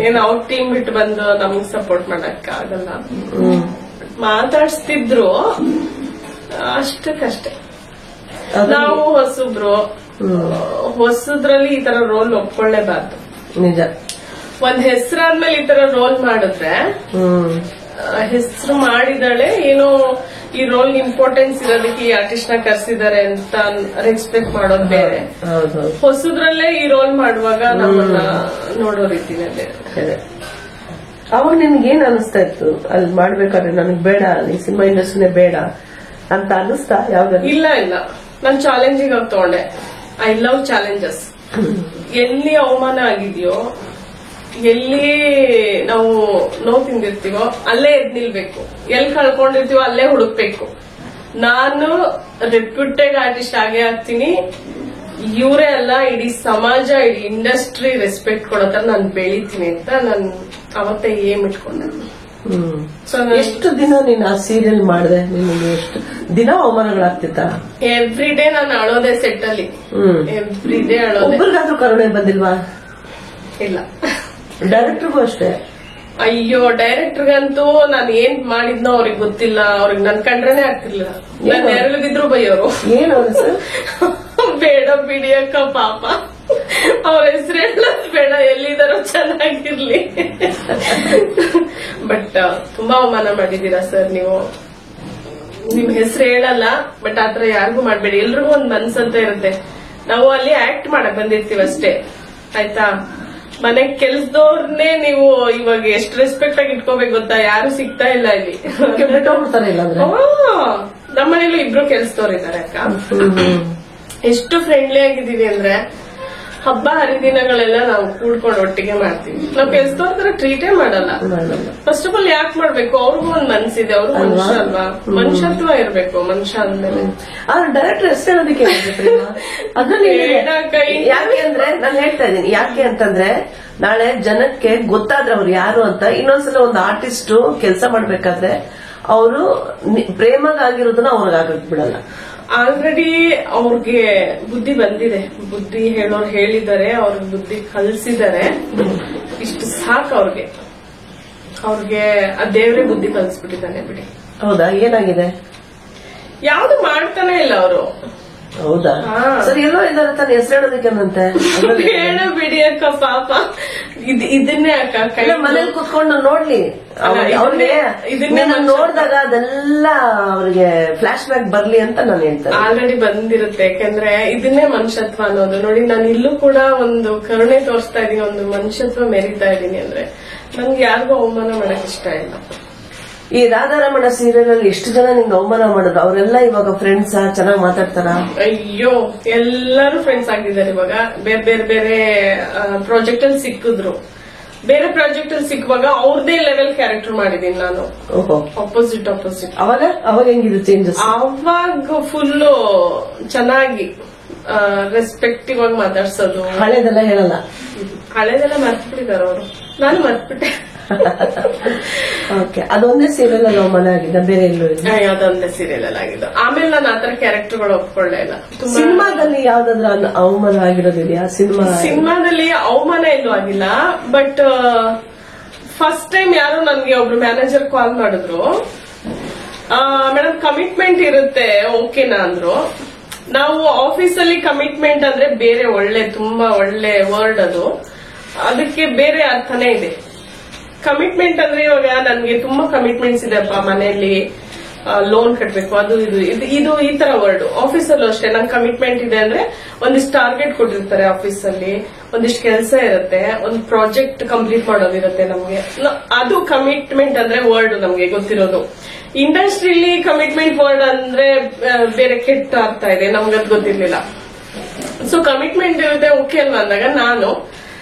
ಏನ್ ಅವ್ರ ಟೀಮ್ ಬಿಟ್ಟು ಬಂದು ನಮಗ್ ಸಪೋರ್ಟ್ ಮಾಡಕ್ ಆಗಲ್ಲ. ಮಾತಾಡ್ಸ್ತಿದ್ರು ಅಷ್ಟಕ್ಕಷ್ಟೇ. ನಾವು ಹೊಸದ್ರಲ್ಲಿ ಈ ತರ ರೋಲ್ ಒಪ್ಕೊಳ್ಳೇಬಾರ್ದು. ನಿಜ. ಒಂದ್ ಹೆಸರಾದ್ಮೇಲೆ ಈ ತರ ರೋಲ್ ಮಾಡಿದ್ರೆ ಹೆಸರು ಮಾಡಿದಾಳೆ ಏನೋ ಈ ರೋಲ್ ಇಂಪಾರ್ಟೆನ್ಸ್ ಇರೋದಕ್ಕೆ ಈ ಆರ್ಟಿಸ್ಟ್ ನ ಕರ್ಸಿದ್ದಾರೆ ಅಂತ ರೆಸ್ಪೆಕ್ಟ್ ಮಾಡೋದು ಬೇರೆ. ಹೊಸದ್ರಲ್ಲೇ ಈ ರೋಲ್ ಮಾಡುವಾಗ ನಮ್ಮನ್ನ ನೋಡೋ ರೀತಿನೇ ಬೇರೆ. ಅವಾಗ ನಿನ್ಗೆ ಏನ್ ಅನಿಸ್ತಾ ಇತ್ತು ಅಲ್ಲಿ ಮಾಡ್ಬೇಕಾದ್ರೆ? ನನಗ್ ಬೇಡ, ಈ ಸಿನಿಮಾ ಇಂಡಸ್ಟ್ರಿನೇ ಬೇಡ ಅಂತ ಅನಿಸ್ತಾ? ಯಾವ್ದು? ಇಲ್ಲ, ನಾನ್ ಚಾಲೆಂಜಿಂಗ್ ಆಗಿ ತಗೊಂಡೆ. I love challenges. ಎಲ್ಲಿ ಅವಮಾನ ಆಗಿದ್ಯೋ, ಎಲ್ಲಿ ನಾವು ನೋವು ತಿಂದಿರ್ತೀವೋ ಅಲ್ಲೇ ಎದ್ ನಿಲ್ಬೇಕು. ಎಲ್ಲಿ ಕಳ್ಕೊಂಡಿರ್ತೀವೋ ಅಲ್ಲೇ ಹುಡುಕ್ಬೇಕು. ನಾನು ರೆಪ್ಯೂಟೆಡ್ ಆರ್ಟಿಸ್ಟ್ ಆಗೇ ಆಗ್ತೀನಿ. ಇವರೇ ಅಲ್ಲ, ಇಡೀ ಸಮಾಜ, ಇಡೀ ಇಂಡಸ್ಟ್ರಿ ರೆಸ್ಪೆಕ್ಟ್ ಕೊಡೋ ತರ ನಾನು ಬೆಳಿತೀನಿ ಅಂತ ನಾನು ಅವತ್ತೇ ಏಮ್ ಇಟ್ಕೊಂಡೆ. ಎಷ್ಟು ದಿನ ನೀನ್ ಆ ಸೀರಿಯಲ್ ಮಾಡಿದೆ? ನಿಮಗೆ ಎಷ್ಟು ದಿನ ಅವಮಾನಗಳಾಗ್ತಿತ್ತ? ಎವ್ರಿ ಡೇ ನಾನು ಅಳೋದೆ ಸೆಟ್ ಅಲ್ಲಿ. ಎವ್ರಿ ಡೇ ಅಳೋದೆ. ಒಬ್ಬರಿಗಾದ್ರೂ ಕರುಣೆ ಬಂದಿಲ್ವಾ? ಇಲ್ಲ. ಡೈರೆಕ್ಟರ್ಗೂ ಅಷ್ಟೇ. ಅಯ್ಯೋ, ಡೈರೆಕ್ಟರ್ಗಂತೂ ನಾನು ಏನ್ ಮಾಡಿದ್ನೋ ಅವ್ರಿಗೆ ಗೊತ್ತಿಲ್ಲ. ಅವ್ರಿಗೆ ನನ್ ಕಂಡ್ರೇನೆ ಆಗ್ತಿರ್ಲಿಲ್ಲ. ನಾನು ಯಾರಿಗಿದ್ರು ಬೈಯೋರು. ಏನು ಬೇಡ ಬಿಡಿಯಕ್ಕ ಪಾಪ, ಅವ್ರ ಹೆಸರು ಹೇಳೋದು ಬೇಡ, ಎಲ್ಲಿದಾರೋ ಚೆನ್ನಾಗಿರ್ಲಿ. ಬಟ್ ತುಂಬಾ ಅವಮಾನ ಮಾಡಿದೀರಾ ಸರ್ ನೀವು. ನಿಮ್ ಹೆಸರು ಹೇಳಲ್ಲ, ಬಟ್ ಆತರ ಯಾರಿಗೂ ಮಾಡ್ಬೇಡಿ. ಎಲ್ರಿಗೂ ಒಂದ್ ಮನ್ಸಂತ ಇರುತ್ತೆ. ನಾವು ಅಲ್ಲಿ ಆಕ್ಟ್ ಮಾಡಕ್ ಬಂದಿರ್ತೀವಿ ಅಷ್ಟೇ, ಆಯ್ತಾ? ಮನೆ ಕೆಲ್ಸದವ್ರನ್ನೇ ನೀವು ಇವಾಗ ಎಷ್ಟು ರೆಸ್ಪೆಕ್ಟ್ ಆಗಿ ಇಟ್ಕೋಬೇಕು ಗೊತ್ತಾ? ಯಾರು ಸಿಗ್ತಾ ಇಲ್ಲ ಇಲ್ಲಿ. ನಮ್ಮನೇಲೂ ಇಬ್ರು ಕೆಲ್ಸದವ್ರು ಇದ್ದಾರೆ ಅಕ್ಕ. ಎಷ್ಟು ಫ್ರೆಂಡ್ಲಿ ಆಗಿದೀವಿ ಅಂದ್ರೆ ಹಬ್ಬ ಹರಿದಿನಗಳೆಲ್ಲ ನಾವು ಕೂಡ್ಕೊಂಡು ಒಟ್ಟಿಗೆ ಮಾಡ್ತೀವಿ. ನಾವು ಕೆಲ್ಸದವ್ರ ತರ ಟ್ರೀಟೇ ಮಾಡಲ್ಲ. ಫಸ್ಟ್ ಆಫ್ ಆಲ್ ಯಾಕೆ ಮಾಡ್ಬೇಕು? ಅವ್ರಿಗೂ ಒಂದ್ ಮನ್ಸಿದೆ, ಅವ್ರಿಗೂ ಮನುಷ್ಯ ಅಲ್ವಾ? ಮನುಷ್ಯತ್ವ ಇರ್ಬೇಕು ಮನುಷ್ಯ ಅಂದ್ಮೇಲೆ. ಡೈರೆಕ್ಟರ್ ಹೆಸರು ಹೇಳೋದಕ್ಕೆ ಯಾಕೆ ಅಂದ್ರೆ ನಾನು ಹೇಳ್ತಾ ಇದ್ದೀನಿ, ಯಾಕೆ ಅಂತಂದ್ರೆ ನಾಳೆ ಜನಕ್ಕೆ ಗೊತ್ತಾದ್ರೆ ಅವ್ರು ಯಾರು ಅಂತ. ಇನ್ನೊಂದ್ಸಲ ಒಂದು ಆರ್ಟಿಸ್ಟ್ ಕೆಲಸ ಮಾಡ್ಬೇಕಾದ್ರೆ ಅವರು ಪ್ರೇಮಗಾಗಿರೋದನ್ನ ಅವ್ರಿಗೆ ಆಗಕ್ ಬಿಡಲ್ಲ. ಆಲ್ರೆಡಿ ಅವ್ರಿಗೆ ಬುದ್ಧಿ ಬಂದಿದೆ. ಬುದ್ಧಿ ಹೇಳೋರು ಹೇಳಿದ್ದಾರೆ, ಅವ್ರಿಗೆ ಬುದ್ಧಿ ಕಲ್ಸಿದ್ದಾರೆ. ಇಷ್ಟು ಸಾಕು ಅವ್ರಿಗೆ. ಆ ದೇವ್ರೆ ಬುದ್ಧಿ ಕಲ್ಸ್ಬಿಟ್ಟಿದ್ದಾನೆ ಬಿಡಿ. ಹೌದಾ? ಏನಾಗಿದೆ? ಯಾವ್ದು ಮಾಡ್ತಾನೆ ಇಲ್ಲ ಅವರು. ಹೌದಾ? ಸರಿ, ಎಲ್ಲೋ ಇದಾರೆ ತಾನೆ ಹೆಸರು ಹೇಳೋದಕ್ಕೇನಂತೆ? ಬೇಡ ಬಿಡಿ ಅಕ್ಕ ಪಾಪ. ಇದನ್ನೇ ಅಕ್ಕ ಮನೇಲಿ ಕುತ್ಕೊಂಡು ನೋಡ್ಲಿ. ಅವ್ರಿಗೆ ನೋಡಿದಾಗ ಅದೆಲ್ಲ ಅವ್ರಿಗೆ ಫ್ಲಾಶ್ ಬ್ಯಾಕ್ ಬರ್ಲಿ ಅಂತ ನಾನು ಹೇಳ್ತೇನೆ. ಆಲ್ರೆಡಿ ಬಂದಿರುತ್ತೆ. ಯಾಕಂದ್ರೆ ಇದನ್ನೇ ಮನುಷ್ಯತ್ವ ಅನ್ನೋದು. ನೋಡಿ, ನಾನು ಇಲ್ಲೂ ಕೂಡ ಒಂದು ಕರುಣೆ ತೋರಿಸ್ತಾ ಇದೀನಿ, ಒಂದು ಮನುಷ್ಯತ್ವ ಮೆರಿತಾ ಇದೀನಿ ಅಂದ್ರೆ ನನ್ಗೆ ಯಾರಿಗೂ ಅವಮಾನ ಮಾಡಕ್ ಇಷ್ಟ ಇಲ್ಲ. ಈ ರಾಧಾರಮಣ ಸೀರಿಯಲ್ ಅಲ್ಲಿ ಎಷ್ಟು ಜನ ನಿಂಗೆ ಅವಮಾನ ಮಾಡಿದ್ರು? ಅವರೆಲ್ಲ ಇವಾಗ ಫ್ರೆಂಡ್ಸ್ ಚೆನ್ನಾಗಿ ಮಾತಾಡ್ತಾರ? ಅಯ್ಯೋ, ಎಲ್ಲರೂ ಫ್ರೆಂಡ್ಸ್ ಆಗಿದ್ದಾರೆ ಇವಾಗ. ಬೇರೆ ಬೇರೆ ಬೇರೆ ಪ್ರಾಜೆಕ್ಟ್ ಅಲ್ಲಿ ಸಿಕ್ಕಿದ್ರು. ಬೇರೆ ಪ್ರಾಜೆಕ್ಟ್ ಅಲ್ಲಿ ಸಿಕ್ಕುವಾಗ ಅವ್ರದೇ ಲೆವೆಲ್ ಕ್ಯಾರೆಕ್ಟರ್ ಮಾಡಿದೀನಿ ನಾನು. ಅಪೋಸಿಟ್. ಅವಾಗ ಹೆಂಗಿದ್ರು ಚೇಂಜಸ್? ಅವಾಗ ಫುಲ್ಲು ಚೆನ್ನಾಗಿ ರೆಸ್ಪೆಕ್ಟಿವ್ ಆಗಿ ಮಾತಾಡ್ಸೋದು. ಹಳೇದೆಲ್ಲ ಹೇಳಲ್ಲ? ಹಳೇದೆಲ್ಲ ಮರ್ತ್ಬಿಟ್ಟಿದಾರ ಅವರು, ನಾನು ಮರ್ತ್ಬಿಟ್ಟೆ. ಓಕೆ, ಅದೊಂದೇ ಸೀರಿಯಲ್ ಅಲ್ಲಿ ಅವಮಾನ ಆಗಿದೆ, ಬೇರೆ ಎಲ್ಲೂ ಇಲ್ಲ? ಅದೊಂದೇ ಸೀರಿಯಲ್ ಅಲ್ಲಿ ಆಗಿದ್ದು. ಆಮೇಲೆ ನಾನು ಆತರ ಕ್ಯಾರೆಕ್ಟರ್ಗಳು ಒಪ್ಕೊಳ್ಳೇ ಇಲ್ಲ. ಸಿನಿಮಾದಲ್ಲಿ ಯಾವ್ದಾದ್ರು ಅವಮಾನ ಆಗಿರೋದಿದೆಯಾ? ಸಿನಿಮಾದಲ್ಲಿ ಅವಮಾನ ಎಲ್ಲೂ ಆಗಿಲ್ಲ. ಬಟ್ ಫಸ್ಟ್ ಟೈಮ್ ಯಾರು ನನ್ಗೆ ಒಬ್ರು ಮ್ಯಾನೇಜರ್ ಕಾಲ್ ಮಾಡಿದ್ರು. ಮೇಡಮ್ ಕಮಿಟ್ಮೆಂಟ್ ಇರುತ್ತೆ ಓಕೆನಾ ಅಂದ್ರು. ನಾವು ಆಫೀಸಲ್ಲಿ ಕಮಿಟ್ಮೆಂಟ್ ಅಂದ್ರೆ ಬೇರೆ ತುಂಬಾ ಒಳ್ಳೆ ವರ್ಡ್ ಅದು. ಅದಕ್ಕೆ ಬೇರೆ ಅರ್ಥನೇ ಇದೆ. ಕಮಿಟ್ಮೆಂಟ್ ಅಂದ್ರೆ ಇವಾಗ ನನ್ಗೆ ತುಂಬಾ ಕಮಿಟ್ಮೆಂಟ್ಸ್ ಇದೆಪ್ಪ, ಮನೆಯಲ್ಲಿ ಲೋನ್ ಕಟ್ಬೇಕು, ಅದು ಇದು ಈ ತರ ವರ್ಡ್. ಆಫೀಸಲ್ಲೂ ಅಷ್ಟೇ ನಂಗೆ ಕಮಿಟ್ಮೆಂಟ್ ಇದೆ ಅಂದ್ರೆ ಒಂದಿಷ್ಟು ಟಾರ್ಗೆಟ್ ಕೊಟ್ಟಿರ್ತಾರೆ ಆಫೀಸಲ್ಲಿ, ಒಂದಿಷ್ಟು ಕೆಲಸ ಇರುತ್ತೆ, ಒಂದು ಪ್ರಾಜೆಕ್ಟ್ ಕಂಪ್ಲೀಟ್ ಮಾಡೋದಿರುತ್ತೆ ನಮ್ಗೆ. ಅದು ಕಮಿಟ್ಮೆಂಟ್ ಅಂದ್ರೆ ವರ್ಡ್ ನಮ್ಗೆ ಗೊತ್ತಿರೋದು. ಇಂಡಸ್ಟ್ರಿಲಿ ಕಮಿಟ್ಮೆಂಟ್ ವರ್ಡ್ ಅಂದ್ರೆ ಬೇರೆ ಕೆಟ್ಟ ಅರ್ಥ ಇದೆ, ನಮ್ಗದ್ ಗೊತ್ತಿರ್ಲಿಲ್ಲ. ಸೊ ಕಮಿಟ್ಮೆಂಟ್ ಇರುತ್ತೆ ಓಕೆ ಅಲ್ವಾ ಅಂದಾಗ ನಾನು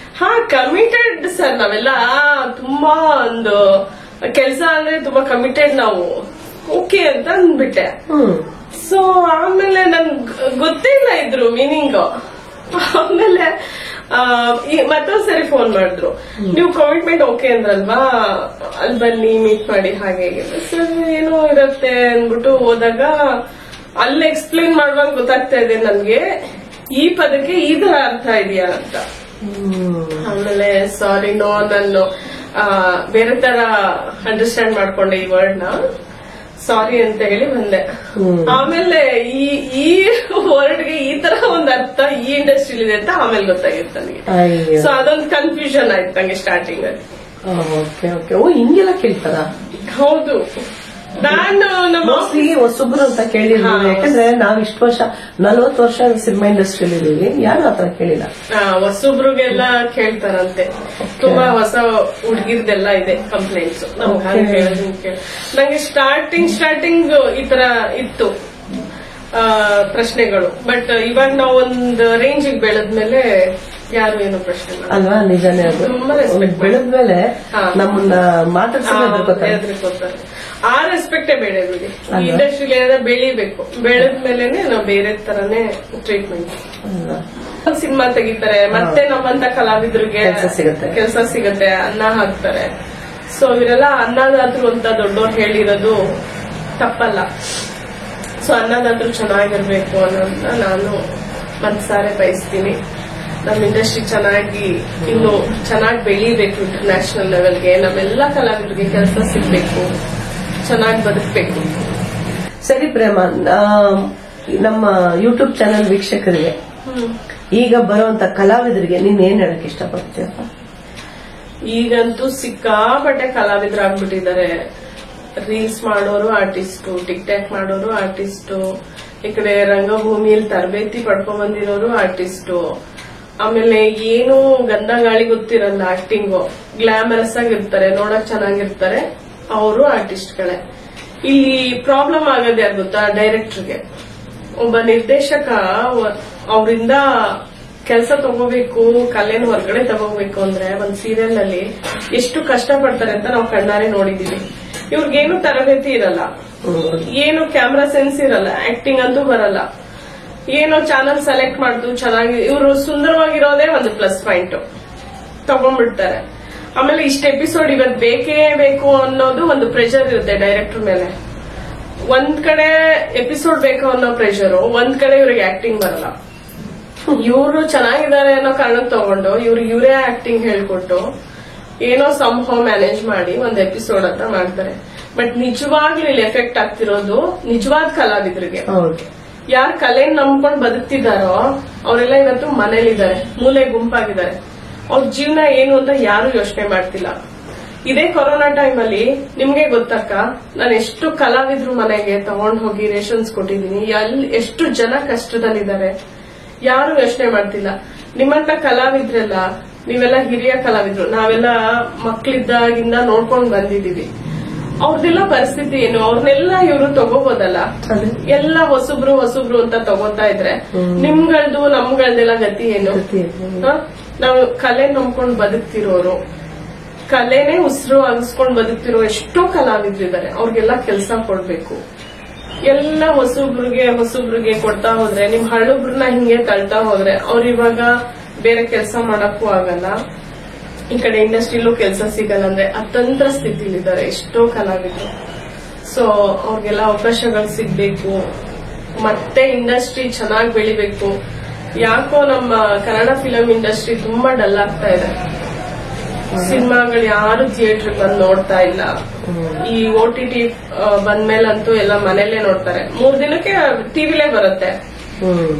ಕಮಿಟೆಡ್ ಸರ್. ನಾವೆಲ್ಲ ತುಂಬಾ ಒಂದು ಕೆಲಸ ಅಂದ್ರೆ ತುಂಬಾ ಕಮಿಟೆಡ್ ನಾವು. ಓಕೆ ಅಂತ ಅಂದ್ಬಿಟ್ಟೆ. ಸೊ ಆಮೇಲೆ ನನ್ ಗೊತ್ತೇ ಇಲ್ಲ ಇದ್ರು ಮೀನಿಂಗ್. ಆಮೇಲೆ ಮತ್ತೊಂದ್ಸರಿ ಫೋನ್ ಮಾಡಿದ್ರು, ನೀವು ಕಮಿಟ್ಮೆಂಟ್ ಓಕೆ ಅಂದ್ರಲ್ವಾ, ಅಲ್ಲಿ ಬನ್ನಿ ಮೀಟ್ ಮಾಡಿ ಹಾಗೆ ಸರ್ ಏನೋ ಇರತ್ತೆ ಅಂದ್ಬಿಟ್ಟು ಹೋದಾಗ ಅಲ್ಲಿ ಎಕ್ಸ್ಪ್ಲೇನ್ ಮಾಡುವಾಗ ಗೊತ್ತಾಗ್ತಾ ಇದೆ ನನ್ಗೆ ಈ ಪದಕ್ಕೆ ಈ ತರ ಅರ್ಥ ಇದೆಯಾ ಅಂತ. ಆಮೇಲೆ ಸಾರಿ ನೋ, ನಾನು ಬೇರೆ ತರ ಅಂಡರ್ಸ್ಟ್ಯಾಂಡ್ ಮಾಡ್ಕೊಂಡೆ ಈ ವರ್ಡ್ ನ, ಸಾರಿ ಅಂತ ಹೇಳಿ ಬಂದೆ. ಆಮೇಲೆ ಈ ವರ್ಡ್ಗೆ ಈ ತರ ಒಂದ್ ಅರ್ಥ ಈ ಇಂಡಸ್ಟ್ರಿ ಇದೆ ಅಂತ ಆಮೇಲೆ ಗೊತ್ತಾಗಿತ್ತು ನನಗೆ. ಸೊ ಅದೊಂದು ಕನ್ಫ್ಯೂಷನ್ ಆಯ್ತು ನಂಗೆ ಸ್ಟಾರ್ಟಿಂಗ್ ಅಲ್ಲಿ. ಹಿಂಗೆಲ್ಲ ಕೇಳ್ತಾರ? ಹೌದು, ನಾನು ಮೋಸ್ಟ್ಲಿ ಹೊಸಬ್ರು ಅಂತ ಕೇಳಿರ್ತೀವಿ, ಯಾಕಂದ್ರೆ ನಾವ್ ಇಷ್ಟು ವರ್ಷ 40 ವರ್ಷ ಸಿನಿಮಾ ಇಂಡಸ್ಟ್ರಿಯಲ್ಲಿ ಇದೀವಿ, ಯಾರು ಆತರ ಕೇಳಿಲ್ಲ. ಹೊಸಬ್ರಿಗೆಲ್ಲ ಕೇಳ್ತಾರಂತೆ, ತುಂಬಾ ಹೊಸ ಹುಡುಗಿರ್ದೆಲ್ಲ ಇದೆ ಕಂಪ್ಲೇಂಟ್ಸ್. ನಂಗೆ ಸ್ಟಾರ್ಟಿಂಗ್ ಈ ತರ ಇತ್ತು ಪ್ರಶ್ನೆಗಳು, ಬಟ್ ಇವಾಗ ನಾವು ಒಂದು ರೇಂಜಿಗೆ ಬೆಳೆದ್ಮೇಲೆ ಯಾರು ಏನು ಪ್ರಶ್ನೆ ಅಲ್ವಾ? ನಿಜಾನೇ, ಅದು ಬೆಳೆದ್ಮೇಲೆ ನಮ್ಮನ್ನ ಮಾತಾಡ್ತಾರೆ. ಆ ರೆಸ್ಪೆಕ್ಟೇ ಬೇಡ ಬಿಡಿ. ಇಂಡಸ್ಟ್ರಿಲಿ ಏನಾದ್ರೆ ಬೆಳಿಬೇಕು, ಬೆಳೆದ್ಮೇಲೆ ನಾವು ಬೇರೆ ತರನೇ ಟ್ರೀಟ್ಮೆಂಟ್. ಸಿನಿಮಾ ತೆಗಿತಾರೆ, ಮತ್ತೆ ನಮ್ಮಂತ ಕಲಾವಿದ್ರಿಗೆ ಕೆಲಸ ಸಿಗತ್ತೆ, ಅನ್ನ ಹಾಕ್ತಾರೆ. ಸೊ ಇವರೆಲ್ಲ ಅನ್ನದಾದ್ರು ಅಂತ ದೊಡ್ಡವ್ರು ಹೇಳಿರೋದು ತಪ್ಪಲ್ಲ. ಸೊ ಅನ್ನದಾದ್ರು ಚೆನ್ನಾಗಿರ್ಬೇಕು ಅನ್ನೋದನ್ನ ನಾನು ಮನ್ಸಾರೆ ಬಯಸ್ತೀನಿ. ನಮ್ಮ ಇಂಡಸ್ಟ್ರಿ ಚೆನ್ನಾಗಿ ಇನ್ನು ಚೆನ್ನಾಗಿ ಬೆಳೀಬೇಕು, ಇಂಟರ್ನ್ಯಾಷನಲ್ ಲೆವೆಲ್ಗೆ ನಮ್ಮೆಲ್ಲ ಕಲಾವಿದರಿಗೆ ಕೆಲಸ ಸಿಗ್ಬೇಕು, ಚೆನ್ನಾಗಿ ಬದುಕಬೇಕು. ಸರಿ ಪ್ರೇಮ, ನಮ್ಮ ಯೂಟ್ಯೂಬ್ ಚಾನೆಲ್ ವೀಕ್ಷಕರಿಗೆ, ಈಗ ಬರುವಂತ ಕಲಾವಿದರಿಗೆ ನೀನ್ ಏನ್ ಹೇಳಕ್ ಇಷ್ಟಪಡ್ತೀಯಪ್ಪ? ಈಗಂತೂ ಸಿಕ್ಕಾಪಟ್ಟೆ ಕಲಾವಿದರಾಗ್ಬಿಟ್ಟಿದ್ದಾರೆ. ರೀಲ್ಸ್ ಮಾಡೋರು ಆರ್ಟಿಸ್ಟು, ಟಿಕ್ ಟಾಕ್ ಮಾಡೋರು ಆರ್ಟಿಸ್ಟು, ಈ ಕಡೆ ರಂಗಭೂಮಿಯಲ್ಲಿ ತರಬೇತಿ ಪಡ್ಕೊಂಡ್ ಬಂದಿರೋರು ಆರ್ಟಿಸ್ಟು, ಆಮೇಲೆ ಏನು ಗಂಧ ಗಾಳಿ ಗೊತ್ತಿರಲ್ಲ ಆಕ್ಟಿಂಗು, ಗ್ಲಾಮರಸ್ ಆಗಿರ್ತಾರೆ, ನೋಡಕ್ ಚೆನ್ನಾಗಿರ್ತಾರೆ, ಅವರು ಆರ್ಟಿಸ್ಟ್ಗಳೇ. ಇಲ್ಲಿ ಪ್ರಾಬ್ಲಮ್ ಆಗೋದು ಯಾರು ಗೊತ್ತಾ? ಡೈರೆಕ್ಟರ್ಗೆ. ಒಬ್ಬ ನಿರ್ದೇಶಕ ಅವರಿಂದ ಕೆಲಸ ತಗೋಬೇಕು, ಕಲೆನ ಹೊರಗಡೆ ತಗೋಬೇಕು ಅಂದ್ರೆ ಒಂದ್ ಸೀರಿಯಲ್ ನಲ್ಲಿ ಎಷ್ಟು ಕಷ್ಟ ಪಡ್ತಾರೆ ಅಂತ ನಾವು ಕಣ್ಣಾರೆ ನೋಡಿದೀವಿ. ಇವ್ರಿಗೇನು ತರಬೇತಿ ಇರಲ್ಲ, ಏನು ಕ್ಯಾಮ್ರಾ ಸೆನ್ಸ್ ಇರಲ್ಲ, ಆಕ್ಟಿಂಗ್ ಅಂತೂ ಬರಲ್ಲ, ಏನೋ ಚಾನಲ್ ಸೆಲೆಕ್ಟ್ ಮಾಡ್ತು ಚೆನ್ನಾಗಿ, ಇವರು ಸುಂದರವಾಗಿರೋದೇ ಒಂದು ಪ್ಲಸ್ ಪಾಯಿಂಟ್ ತಗೊಂಡ್ಬಿಡ್ತಾರೆ. ಆಮೇಲೆ ಇಷ್ಟ ಎಪಿಸೋಡ್ ಇವತ್ತು ಬೇಕೇ ಬೇಕು ಅನ್ನೋದು ಒಂದು ಪ್ರೆಷರ್ ಇರುತ್ತೆ ಡೈರೆಕ್ಟರ್ ಮೇಲೆ. ಒಂದ್ ಕಡೆ ಎಪಿಸೋಡ್ ಬೇಕು ಅನ್ನೋ ಪ್ರೆಷರು, ಒಂದ್ ಕಡೆ ಇವ್ರಿಗೆ ಆಕ್ಟಿಂಗ್ ಬರಲ್ಲ. ಇವರು ಚೆನ್ನಾಗಿದ್ದಾರೆ ಅನ್ನೋ ಕಾರಣಕ್ಕೆ ತಗೊಂಡು ಇವರೇ ಆಕ್ಟಿಂಗ್ ಹೇಳ್ಕೊಟ್ಟು ಏನೋ ಸಂಭವ ಮ್ಯಾನೇಜ್ ಮಾಡಿ ಒಂದ್ ಎಪಿಸೋಡ್ ಅಂತ ಮಾಡ್ತಾರೆ. ಬಟ್ ನಿಜವಾಗ್ಲೂ ಇಲ್ಲಿ ಎಫೆಕ್ಟ್ ಆಗ್ತಿರೋದು ನಿಜವಾದ ಕಲಾವಿದರಿಗೆ. ಯಾರು ಕಲೆನ ನಂಬ್ಕೊಂಡು ಬದುಕ್ತಿದಾರೋ ಅವರೆಲ್ಲ ಇವತ್ತು ಮನೇಲಿದ್ದಾರೆ, ಮೂಲೆ ಗುಂಪಾಗಿದ್ದಾರೆ. ಅವ್ರ ಜೀವನ ಏನು ಅಂತ ಯಾರು ಯೋಚನೆ ಮಾಡ್ತಿಲ್ಲ. ಇದೇ ಕೊರೋನಾ ಟೈಮ್ ಅಲ್ಲಿ ನಿಮ್ಗೆ ಗೊತ್ತಕ್ಕ, ನಾನು ಎಷ್ಟು ಕಲಾವಿದ್ರು ಮನೆಗೆ ತಗೊಂಡ್ ಹೋಗಿ ರೇಷನ್ಸ್ ಕೊಟ್ಟಿದ್ದೀನಿ, ಎಷ್ಟು ಜನ ಕಷ್ಟದಲ್ಲಿದ್ದಾರೆ, ಯಾರು ಯೋಚನೆ ಮಾಡ್ತಿಲ್ಲ. ನಿಮ್ಮಂತ ಕಲಾವಿದ್ರೆಲ್ಲ, ನೀವೆಲ್ಲ ಹಿರಿಯ ಕಲಾವಿದ್ರು, ನಾವೆಲ್ಲ ಮಕ್ಳಿದ್ದಾಗಿಂದ ನೋಡ್ಕೊಂಡ್ ಬಂದಿದೀವಿ. ಅವ್ರದೆಲ್ಲ ಪರಿಸ್ಥಿತಿ ಏನು? ಅವ್ರನ್ನೆಲ್ಲ ಇವರು ತಗೋಬೋದಲ್ಲ. ಎಲ್ಲ ಹೊಸಬ್ರು ಅಂತ ತಗೋತಾ ಇದ್ರೆ ನಿಮ್ಗಳ್ದು ನಮ್ಗಳ್ದೆಲ್ಲ ಗತಿ ಏನು? ನಾವು ಕಲೆ ನಂಬ್ಕೊಂಡ್ ಬದುಕ್ತಿರೋರು, ಕಲೆನೇ ಉಸಿರು ಅನ್ಸ್ಕೊಂಡ್ ಬದುಕ್ತಿರೋ ಎಷ್ಟೋ ಕಲಾವಿದ್ರಿದ್ದಾರೆ. ಅವ್ರಿಗೆಲ್ಲ ಕೆಲಸ ಕೊಡ್ಬೇಕು. ಎಲ್ಲ ಹೊಸಬ್ರಿಗೆ ಕೊಡ್ತಾ ಹೋದ್ರೆ, ನಿಮ್ ಹಳಬ್ರನ್ನ ಹಿಂಗೆ ತಳ್ತಾ ಹೋದ್ರೆ ಅವ್ರು ಇವಾಗ ಬೇರೆ ಕೆಲಸ ಮಾಡಕ್ಕೂ ಆಗಲ್ಲ, ಈ ಕಡೆ ಇಂಡಸ್ಟ್ರಿಲೂ ಕೆಲಸ ಸಿಗಲ್ಲ. ಅಂದ್ರೆ ಅತಂತ್ರ ಸ್ಥಿತಿಲಿದ್ದಾರೆ ಎಷ್ಟೋ ಕಲಾವಿದರು. ಸೊ ಅವ್ರಿಗೆಲ್ಲ ಅವಕಾಶಗಳು ಸಿಗ್ಬೇಕು, ಮತ್ತೆ ಇಂಡಸ್ಟ್ರಿ ಚೆನ್ನಾಗಿ ಬೆಳಿಬೇಕು. ಯಾಕೋ ನಮ್ಮ ಕನ್ನಡ ಫಿಲಂ ಇಂಡಸ್ಟ್ರಿ ತುಂಬಾ ಡಲ್ ಆಗ್ತಾ ಇದೆ. ಸಿನಿಮಾಗಳು ಯಾರು ಥಿಯೇಟರ್ ಬಂದು ನೋಡ್ತಾ ಇಲ್ಲ. ಈ OTT ಬಂದ್ಮೇಲಂತೂ ಎಲ್ಲ ಮನೇಲೆ ನೋಡ್ತಾರೆ. 3 ದಿನಕ್ಕೆ ಟಿವಿಲೇ ಬರುತ್ತೆ.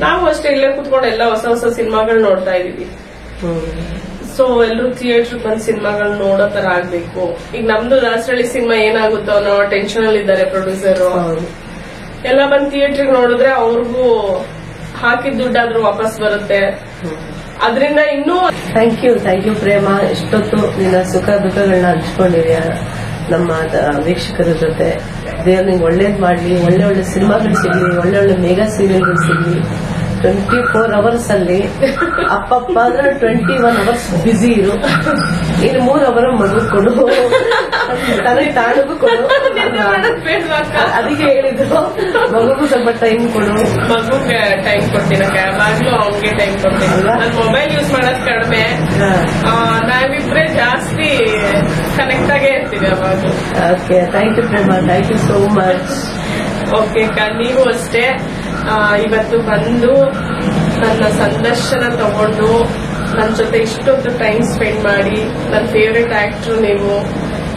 ನಾವು ಅಷ್ಟೇ ಇಲ್ಲೇ ಕುತ್ಕೊಂಡು ಎಲ್ಲ ಹೊಸ ಸಿನಿಮಾಗಳು ನೋಡ್ತಾ ಇದೀವಿ. ಸೊ ಎಲ್ಲರೂ ಥಿಯೇಟರ್ ಬಂದ್ ಸಿನಿಮಾಗಳು ನೋಡೋ ತರ ಆಗ್ಬೇಕು. ಈಗ ನಮ್ದು ದಾಸರಳ್ಳಿ ಸಿನಿಮಾ ಏನಾಗುತ್ತೋ ಅನ್ನೋ ಟೆನ್ಷನ್ ಅಲ್ಲಿ ಇದ್ದಾರೆ ಪ್ರೊಡ್ಯೂಸರ್. ಎಲ್ಲ ಬಂದ್ ಥಿಯೇಟರ್ ನೋಡಿದ್ರೆ ಅವ್ರಿಗೂ ಹಾಕಿದ ದುಡ್ಡಾದ್ರೂ ವಾಪಸ್ ಬರುತ್ತೆ. ಅದರಿಂದ ಇನ್ನೂ ಥ್ಯಾಂಕ್ ಯು ಪ್ರೇಮ. ಇಷ್ಟೊತ್ತು ನಿನ್ನ ಸುಖ ದುಃಖಗಳನ್ನ ಹಂಚ್ಕೊಂಡಿದ್ಯಾ ನಮ್ಮ ವೀಕ್ಷಕರ ಜೊತೆ. ದೇವ್ರು ನಿಂಗೆ ಒಳ್ಳೇದ್ ಮಾಡ್ಲಿ, ಒಳ್ಳೆ ಸಿನಿಮಾಗಳು ಸಿಗ್ಲಿ, ಒಳ್ಳೆ ಮೇಗಾ ಸೀರಿಯಲ್ಗಳು ಸಿಗ್ಲಿ. 24 hours ಅಲ್ಲಿ ಅಪ್ಪಪ್ಪ ಅಂದ್ರೆ 21 hours ಬ್ಯುಸಿ ಇರು. ಇನ್ನು 3 hour ಮಗು ಕೊಡು, ತಾಳಿಗೂ ಕೊಡು. ಅದಕ್ಕೆ ಹೇಳಿದ್ರು ಮಗುಗೂ ಸ್ವಲ್ಪ ಟೈಮ್ ಕೊಡು. ಮಗುಗೆ ಟೈಮ್ ಕೊಡ್ತೀನಕ್ಕ, ಯಾವಾಗ್ಲೂ ಅವ್ನಿಗೆ ಟೈಮ್ ಕೊಡ್ತೀನಿ. ನಾನು ಮೊಬೈಲ್ ಯೂಸ್ ಮಾಡೋದು ಕಡಿಮೆ, ನಾವಿಬ್ರೆ ಜಾಸ್ತಿ ಕನೆಕ್ಟ್ ಆಗೇ ಇರ್ತೀವಿ ಅವಾಗ. Okay, thank you Prema, thank you so much. Okay ಅಕ್ಕ, ನೀವು ಅಷ್ಟೇ ಇವತ್ತು ಬಂದು ನನ್ನ ಸಂದರ್ಶನ ತಗೊಂಡು ನನ್ನ ಜೊತೆ ಇಷ್ಟೊಂದು ಟೈಮ್ ಸ್ಪೆಂಡ್ ಮಾಡಿ, ನನ್ನ ಫೇವ್ರೆಟ್ ಆಕ್ಟರ್ ನೀವು.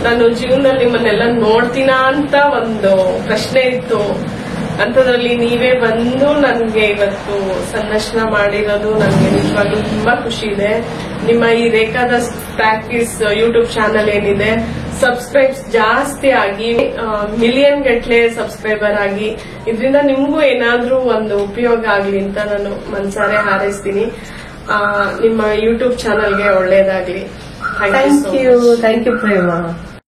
ನಾನು ಜೀವನದಲ್ಲಿ ನಿಮ್ಮನ್ನೆಲ್ಲ ನೋಡ್ತೀನಾ ಅಂತ ಒಂದು ಪ್ರಶ್ನೆ ಇತ್ತು, ಅಂಥದ್ರಲ್ಲಿ ನೀವೇ ಬಂದು ನನಗೆ ಇವತ್ತು ಸಂದರ್ಶನ ಮಾಡಿರೋದು ನನಗೆ ನಿಜವಾಗ್ಲೂ ತುಂಬಾ ಖುಷಿ ಇದೆ. ನಿಮ್ಮ ಈ ರೇಖಾದಾಸ್ ಪ್ರಾಕ್ಟೀಸ್ ಯೂಟ್ಯೂಬ್ ಚಾನಲ್ ಏನಿದೆ, ಸಬ್ಸ್ಕ್ರೈಬ್ಸ್ ಜಾಸ್ತಿ ಆಗಿ ಮಿಲಿಯನ್ ಗಟ್ಲೆ ಸಬ್ಸ್ಕ್ರೈಬರ್ ಆಗಿ, ಇದರಿಂದ ನಿಮ್ಗೂ ಏನಾದ್ರೂ ಒಂದು ಉಪಯೋಗ ಆಗ್ಲಿ ಅಂತ ನಾನು ಮನ್ಸಾರೆ ಹಾರೈಸ್ತೀನಿ. ನಿಮ್ಮ ಯೂಟ್ಯೂಬ್ ಚಾನಲ್ಗೆ ಒಳ್ಳೇದಾಗ್ಲಿ. Thank you Prema.